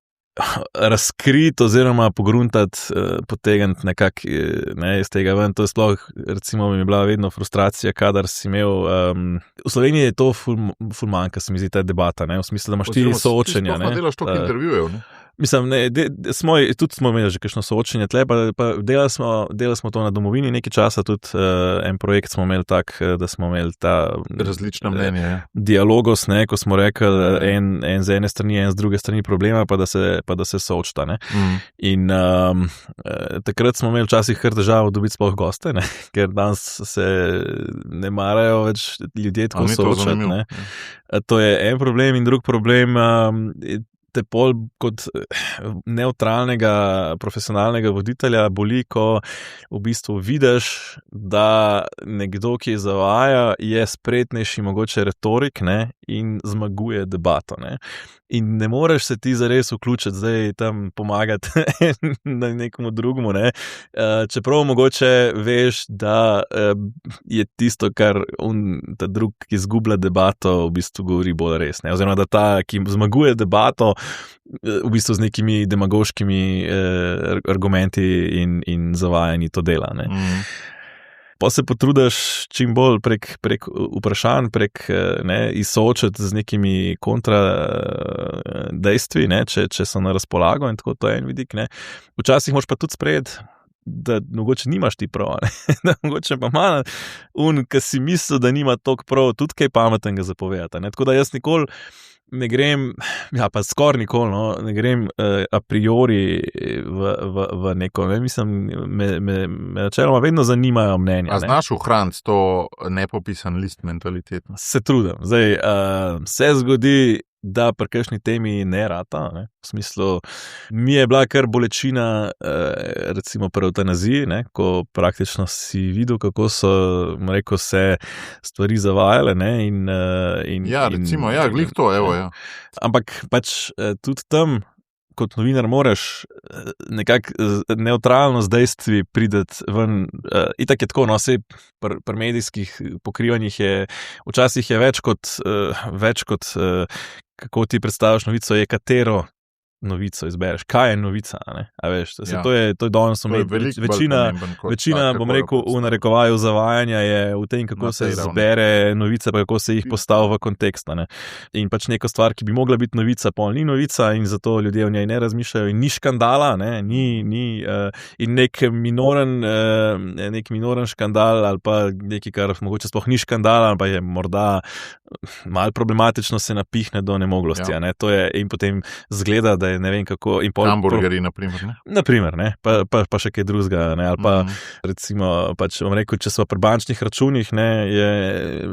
razkriti oziroma pogruntati, potegniti nekako iz tega ven. To je sploh, recimo, mi je bila vedno frustracija, kadar si imel... v Sloveniji je to ful manjka, se mi zdi ta debata, v smislu, da imaš ti soočenja. Ti sploh delaš toliko intervjujev, Mislim, tudi smo imeli že kakšno soočenje tle, pa delali smo to na Domovini nekaj časa, tudi en projekt smo imeli tak, da smo imeli ta različna mnenja. Dialogos, ko smo rekli en z ene strani, en z druge strani problema, pa da se soočta. In takrat smo imeli včasih kar težavo dobiti sploh goste, ker danes se ne marajo več ljudje tako soočati. To je en problem in drug problem, te pol kot neutralnega profesionalnega voditelja boli, ko v bistvu vidiš, da nekdo, ki zavaja, je spretnejši mogoče retorik in zmaguje debato. In ne moreš se ti zares vključiti, zdaj tam pomagati nekomu drugemu, čeprav mogoče veš, da je tisto, kar ta drug, ki izgublja debato, v bistvu govori bolj res. Oziroma, da ta, ki zmaguje debato, v bistvu z nekimi demagoškimi argumenti in zavajanji to dela. Pa se potrudiš čim bolj prek vprašanj, izsoočiti z nekimi kontra dejstvi, če so na razpolago in tako to je en vidik. Včasih moraš pa tudi sprejeti, da mogoče nimaš ti prav, da mogoče pa malo ki si mislil, da nima toliko prav, tudi kaj pametnega zapovedati. Tako da jaz nikoli ne grem, pa skoraj nikoli, ne grem a priori v neko, mislim, me načeloma vedno zanimajo mnenja. A znaš ohraniti to nepopisan list mentaliteto? Se trudim. Zdaj, se zgodi, da pri kakšni temi ne rata, v smislu, mi je bila kar bolečina, recimo pri eutanaziji, ko praktično si videl, kako so, rekel, se stvari zavajale, recimo, glih to, evo, ja. Ampak pač tudi tam, kot novinar moraš nekako neutralno z dejstvi prideti ven. Itak je tako, vse pri medijskih pokrivanjih je, včasih je več kot kako ti predstaviš novico, je katero novico izbereš. Kaj je novica? A veš, to je danes večina, bom rekel, v narekovaju zavajanja je v tem, kako se zbere novice, pa kako se jih postavi v kontekst. In pač neko stvar, ki bi mogla biti novica, pol ni novica in zato ljudje v njej ne razmišljajo in ni škandala, in nek minoren škandal ali pa nekaj, kar mogoče sploh ni škandal, ali pa je morda malo problematično, se napihne do nemoglosti. To je, in potem zgleda, da je ne vem kako. Hamburgerji, naprimer. Naprimer, pa še kaj drugega. Ali pa recimo, pač vam rekel, če smo pri bančnih računih, je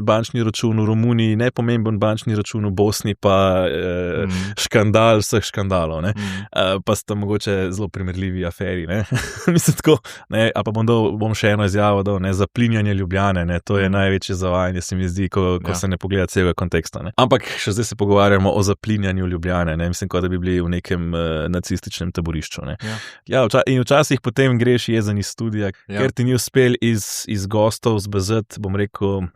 bančni račun v Romuniji nepomemben bančni račun v Bosni, pa škandal vseh škandalov. Pa sta mogoče zelo primerljivi aferi. Mislim tako, a pa bom še eno izjavo dal, zaplinjanje Ljubljane, to je največje zavajanje, se mi zdi, ko se ne pogleda celega konteksta. Ampak še zdaj se pogovarjamo o zaplinjanju Ljubljane, mislim, kot da bi bili v nekem nacističnem taborišču. In včasih potem greš jezen iz studija, ker ti ni uspel iz gostov zbezati, bom rekel,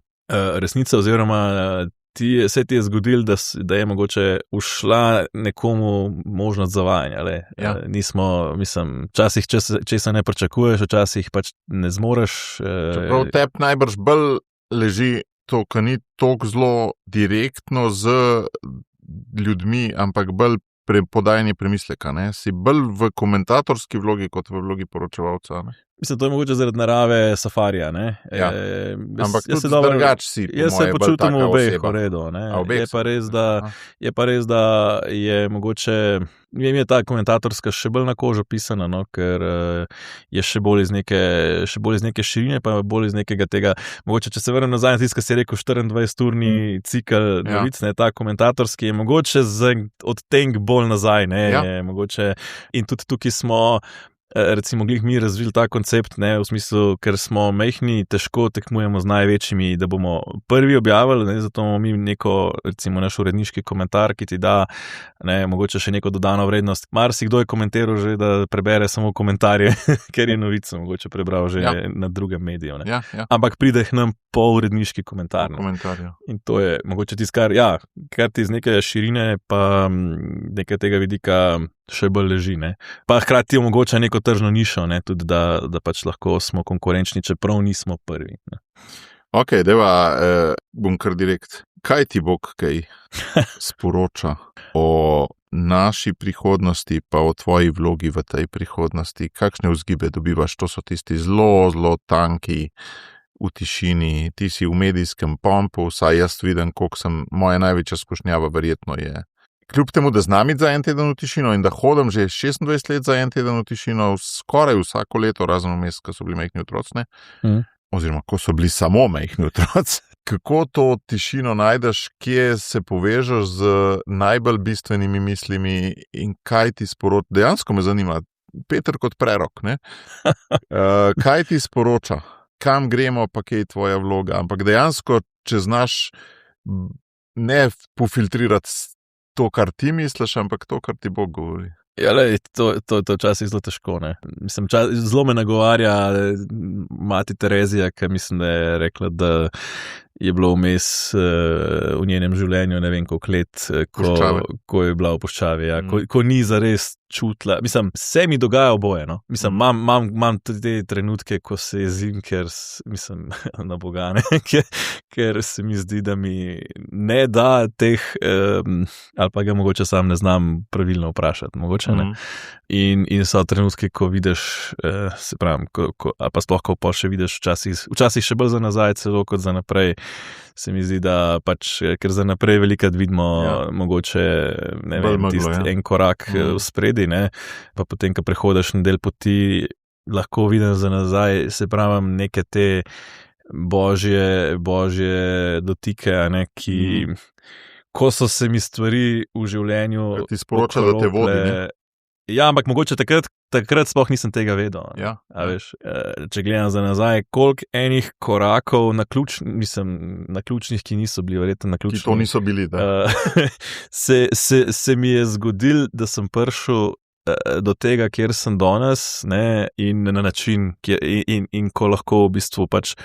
resnice, oziroma se ti je zgodilo, da je mogoče ušla nekomu možnost zavajanja. Nismo, mislim, včasih česa ne pričakuješ, včasih pač ne zmoreš. Čeprav tebi najbrž bolj leži to, kar ni toliko zelo direktno z ljudmi, ampak bolj podajanje premisleka, Si bolj v komentatorski vlogi, kot v vlogi poročevalca, Mislim, to je mogoče zaradi narave safarija, Ampak tudi drugače si, po moje, jaz se počutim v obeh v redu, Je pa res, da je mogoče, mi je ta komentatorska še bolj na kožo pisana, ker je še bolj iz neke širine, pa bolj iz nekega tega, mogoče, če se vrnem nazaj na tisto, kar si rekel, 24-urni cikel novic, ta komentatorski je mogoče odtenk bolj nazaj, je mogoče, in tudi tukaj smo recimo glih mi razvili ta koncept, v smislu, ker smo majhni, težko tekmujemo z največjimi, da bomo prvi objavili, zato imamo mi neko, recimo naš uredniški komentar, ki ti da, mogoče še neko dodano vrednost. Marsikdo je komentiral že, da prebere samo komentarje, ker je novico mogoče prebral že na drugem mediju. Ampak pride k nam po uredniški komentar. In to je mogoče tisto, kar ti iz neke širine pa nekaj tega vidika še bolj leži. Pa hkrati omogoča neko tržno nišo, tudi da pač lahko smo konkurenčni, čeprav nismo prvi. Ok, deva, bom kar direkt. Kaj ti Bog kaj sporoča o naši prihodnosti, pa o tvoji vlogi v tej prihodnosti? Kakšne vzgibe dobivaš? To so tisti zelo, zelo tanki v tišini. Ti si v medijskem pompu, vsaj jaz vidim, koliko sem, moja največja skušnjava verjetno je. Kljub temu, da znam iti za en teden v tišino in da hodim že 26 let za en teden v tišino, skoraj vsako leto, razen vmes, ko so bili majhni otroci, oziroma ko so bili samo majhni otroci. Kako to tišino najdeš, kje se povežeš z najbolj bistvenimi mislimi in kaj ti sporoča? Dejansko me zanima, Peter kot prerok, ne? Kaj ti sporoča? Kam gremo, pa kaj je tvoja vloga? Ampak dejansko, če znaš ne pofiltrirati to, kar ti misliš, ampak to, kar ti Bog govori. Ja, lej, to je včasih zelo težko. Ne? Mislim, zelo me nagovarja mati Terezija, ki mislim, da je rekla, da je bilo vmes v njenem življenju, ne vem koliko let, ko je bila v puščavi, ja, ko ni zares čutila. Mislim, se mi dogaja oboje. No? Mislim, imam tudi te trenutke, ko se jezim, ker mislim, na Boga, ne? Ker se mi zdi, da mi ne da teh, ali pa ga mogoče sam ne znam pravilno vprašati. Mogoče, ne? In so trenutke, ko vidiš, se pravim, ali pa sploh, ko še vidiš včasih še bolj za nazaj, celo kot za naprej, se mi zdi, da pač, ker za naprej velikrat vidimo mogoče, ne vem, en korak spredi, ne, pa potem, ko prehodiš en del poti, lahko vidim za nazaj, se pravim, neke te božje dotike, ne, ki, ko so se mi stvari v življenju ti sporoča, da te vodi, ne? Ja, ampak mogoče takrat sploh nisem tega vedel. Ja. A veš, če gledam za nazaj, koliko enih korakov naključnih, ki niso bili verjetno naključni. Ki to niso bili, da. Se mi je zgodil, da sem prišel do tega, kjer sem danes, ne, in na način, in ko lahko v bistvu pač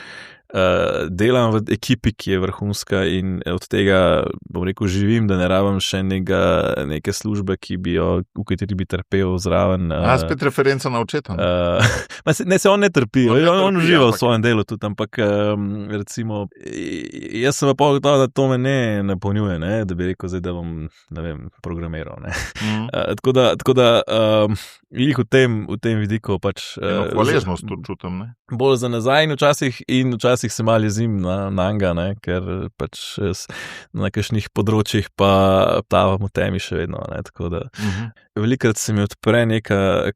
delam v ekipi, ki je vrhunska in od tega, bom rekel, živim, da ne rabim še neke službe, v kateri bi trpel zraven. Spet referenca na očeta. Ne, se on ne trpi, on uživa v svojem delu tudi, ampak recimo, jaz sem pa gotovo, da to me ne napolnjuje, ne, da bi rekel zdaj, da bom, ne vem, programiral. Ne. Tako da glih v tem vidiku pač hvaležnost tudi čutim, ne? Bolj za nazaj in včasih se malo jezim na njega, ne, ker pač na kakšnih področjih pa tavam v temi še vedno, ne, tako da velikrat se mi odpre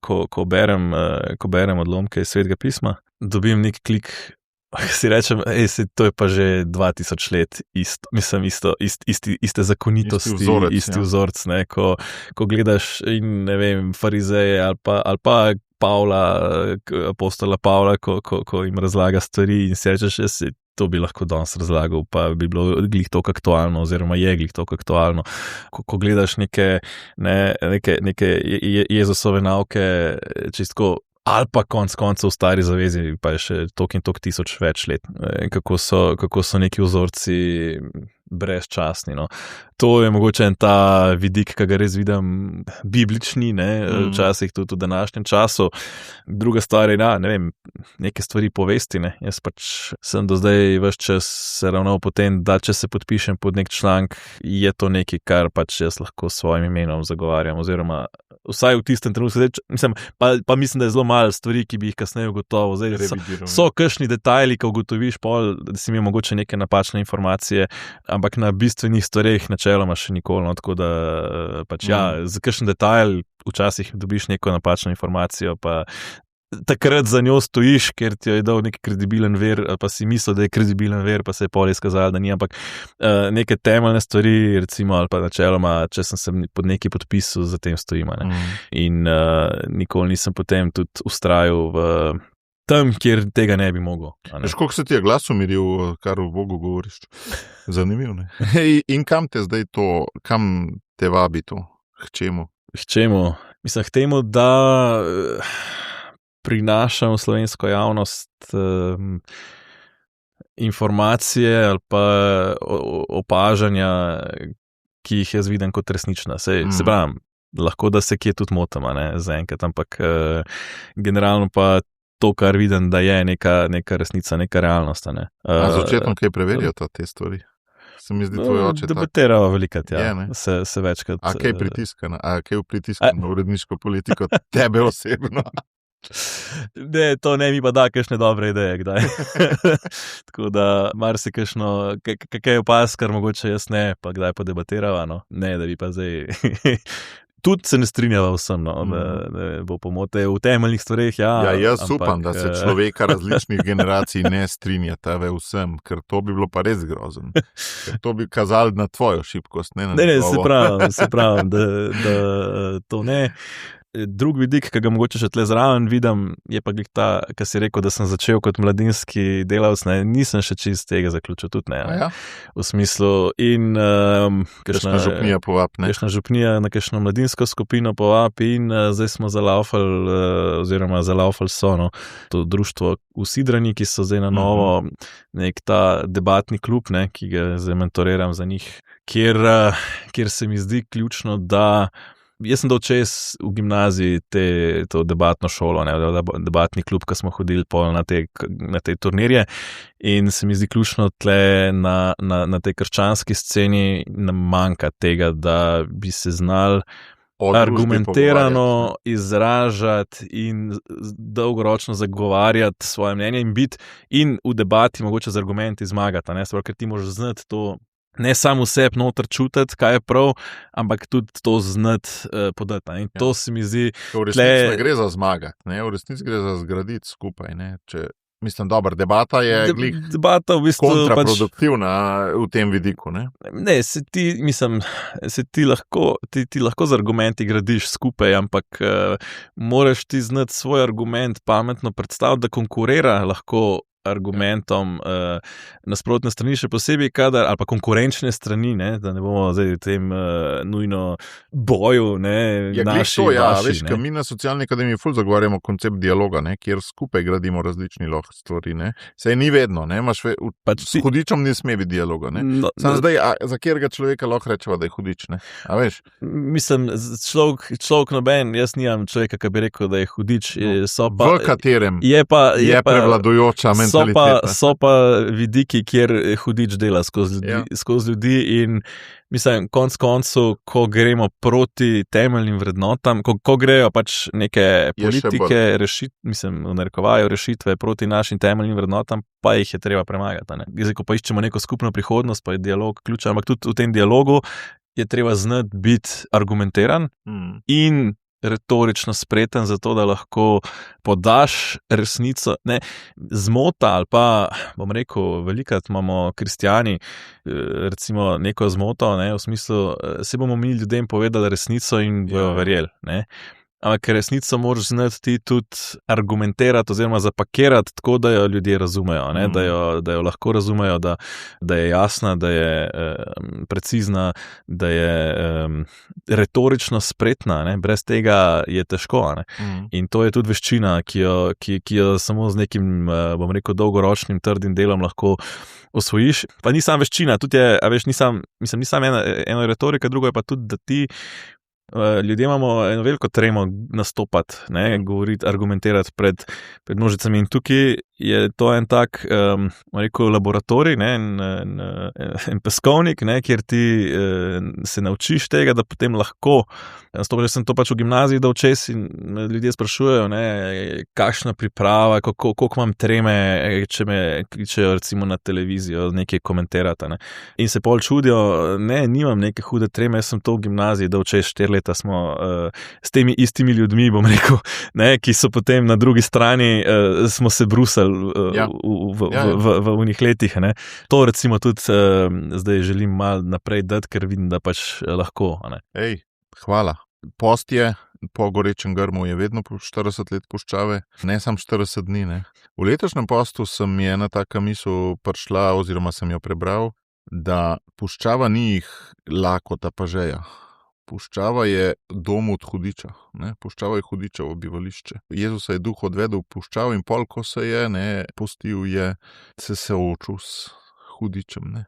ko berem odlomke iz Svetega pisma, dobim nek klik, si rečem, to je pa že 2000 let iste zakonitosti, isti vzorc, ne, ko gledaš in ne vem, farizeje ali pa apostola Pavla, ko jim razlaga stvari in se rečeš, to bi lahko danes razlagal, pa bi bilo glih toliko aktualno, oziroma je glih toliko aktualno. Ko gledaš neke Jezusove nauke, čistko, ali pa koncev v stari zavezi, pa je še toliko in toliko tisoč več let, kako so neki vzorci brezčasni. No. To je mogoče en ta vidik, ki ga res vidim biblični, ne, včasih tudi v današnjem času. Druga stvar je, ne vem, neke stvari povesti, ne. Jaz pač sem do zdaj ves čas se ravnal po tem, da če se podpišem pod nek članek, je to nekaj, kar pač jaz lahko s svojim imenom zagovarjam, oziroma vsaj v tistem trenutku, pa mislim, da je zelo malo stvari, ki bi jih kasneje ugotovil. Zdaj so kakšni detajli, ko ugotoviš pol, da si imel mogoče neke napačne informacije, ampak na bistvenih stvareh načeloma še nikoli, no, tako da pač za kakšen detajl včasih dobiš neko napačno informacijo, pa takrat za njo stojiš, ker ti jo je dal neki kredibilen vir, pa si mislil, da je kredibilen vir, pa se je pol izkazalo, da ni, ampak neke temeljne stvari, recimo, ali pa načeloma, če sem se pod neki podpisu, za tem stojim. In nikoli nisem potem tudi ustrajal v tam, kjer tega ne bi mogel. Koliko se ti je glas umiril, kar v Bogu govoriš? Zanimivo, ne? In kam te zdaj to, kam te vabi to? K čemu? K čemu? Mislim, k temu, da prinašam v slovensko javnost informacije ali pa opažanja, ki jih jaz vidim kot resnična. Se pravim, lahko da se kje tudi motim, zaenkrat, ampak generalno pa to, kar vidim, da je neka resnica, neka realnost. Ne. Z očetom kaj preverijo te stvari? Se mi zdi tvoj oče tak. Debatirajo velikrat, ja. Je, ne? Se večkrat. A kaj pritiska na uredniško politiko tebe osebno? Ne, to ne, mi pa da kakšne dobre ideje, kdaj. Tako da marsikšno, kaj opaz, kar mogoče jaz ne, pa kdaj pa debatirava, no. Ne, da bi pa zdaj... Tudi se ne strinjava vsem, no, da bo pomote v temeljnih stvareh. Ja, jaz upam, da se človeka različnih generacij ne strinjata ve vsem, ker to bi bilo pa res grozen. Ker to bi kazali na tvojo šibkost, ne na njegovo. Se pravim, da to ne. Drug vidik, ki ga mogoče še tle zraven vidim, je pa ta, ki si rekel, da sem začel kot mladinski delavec, ne, nisem še čist tega zaključil tudi, ne. Ja? V smislu in... kakšna župnija povab, ne? Kakšna župnija na kakšno mladinsko skupino povab in zdaj smo zalaufali, oziroma zalaufali so, no, to društvo v Sidrani, ki so zdaj na novo, nek ta debatni klub, ne, ki ga zdaj mentoriram za njih, kjer se mi zdi ključno, da jaz sem dal čez v gimnaziji to debatno šolo, ne, debatni klub, ki smo hodili na te turnirje in se mi zdi ključno tle na tej krščanski sceni nam manjka tega, da bi se znali argumentirano izražati in dolgoročno zagovarjati svoje mnenje in biti in v debati mogoče z argumenti zmagati, ne, ker ti moraš znati to ne samo vseb noter čutiti, kaj je prav, ampak tudi to znati podati. In to se mi zdi... V resnici ne gre za zmagati, ne? V resnici gre za zgraditi skupaj. Ne? Mislim, dobro, debata je debata v bistvu kontraproduktivna v tem vidiku. Ne, ti lahko z argumenti gradiš skupaj, ampak moraš ti znati svoj argument pametno predstaviti, da konkurira lahko argumentom nasprotne strani, še posebej ali pa konkurenčne strani, ne, da ne bomo zdaj v tem nujno boju, ne, naši. Veš, ker mi na Socialni akademiji ful zagovarjamo koncept dialoga, ne, kjer skupaj gradimo različni stvari, ne. Saj ni vedno, ne, s hudičem ne sme biti dialoga, ne. Zdaj, za katerega človeka lahko rečeva, da je hudič, ne, a veš? Mislim, človek noben, jaz nimam človeka, ki bi rekel, da je hudič, v katerem je prevladujoča So pa vidiki, kjer hudič dela skozi ljudi in mislim, konc koncev, ko gremo proti temeljnim vrednotam, ko grejo pač neke politike, rešitve proti našim temeljnim vrednotam, pa jih je treba premagati. Ne? Zdaj, ko pa iščemo neko skupno prihodnost, pa je dialog ključen, ampak tudi v tem dialogu je treba znati biti argumentiran in retorično spreten, zato da lahko podaš resnico. Ne, zmota ali pa, bom rekel, velikrat imamo kristjani recimo neko zmoto, ne, v smislu, se bomo mi ljudem povedali resnico in bojo verjeli. Ne. Ampak resnico moraš znati ti tudi argumentirati oziroma zapakirati tako, da jo ljudje razumejo, ne? Da jo lahko razumejo, da je jasna, da je precizna, da je retorično spretna, ne? Brez tega je težko. Ne? In to je tudi veščina, ki jo samo z nekim, bom rekel, dolgoročnim trdim delom lahko osvojiš. Pa ni samo veščina, tudi je, a veš, ni samo ena retorika, drugo je pa tudi, da ti ljudje imamo eno veliko tremo nastopati, ne, govoriti, argumentirati pred množicami in tukaj je to en tak, rekel, laboratorij, ne, en peskovnik, ne, kjer ti se naučiš tega, da potem lahko nastopaš. Jaz sem to pač v gimnaziji dal čez in ljudje sprašujejo, ne, kakšna priprava, koliko imam treme, če me kličejo recimo na televizijo nekaj komentirati, ne. In se pol čudijo, ne, nimam neke hude treme, jaz sem to v gimnaziji dal čez 4 leta, smo s temi istimi ljudmi, bom rekel, ne, ki so potem na drugi strani, smo se brusali v unih letih. Ne. To recimo tudi zdaj želim malo naprej dati, ker vidim, da pač lahko. Ne. Ej, hvala. Post je, po gorečem grmu je vedno po 40 let puščave, ne samo 40 dni. Ne. V letošnjem postu mi je ena taka misel prišla, oziroma sem jo prebral, da puščava ni lakota pa žeja. Puščava je dom od hudiča, ne? Puščava je hudičevo bivališče. Jezusa je duh odvedel v puščavo in pol, ko se je, ne, pustil je, se soočil s hudičem, ne.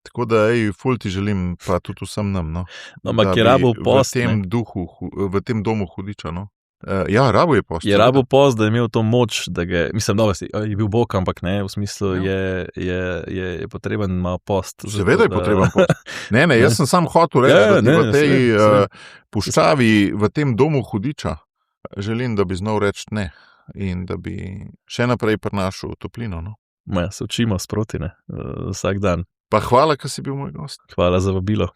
Tako da, ful ti želim, pa tudi vsem nam, no. No, ampak je rabo post, v tem duhu, v tem domu hudiča, no. Ja, rabo je post. Je rabo post, da je imel to moč, da ga, mislim, da je bil bog, ampak ne, v smislu je potreben malo post. Seveda je potreben post. Ne, jaz sem sam hotel reči, da v tej puščavi, v tem domu hudiča, želim, da bi znal reči ne in da bi še naprej prinašal toplino. No? Ja, se učimo sproti, ne, vsak dan. Pa hvala, ker si bil moj gost. Hvala za vabilo.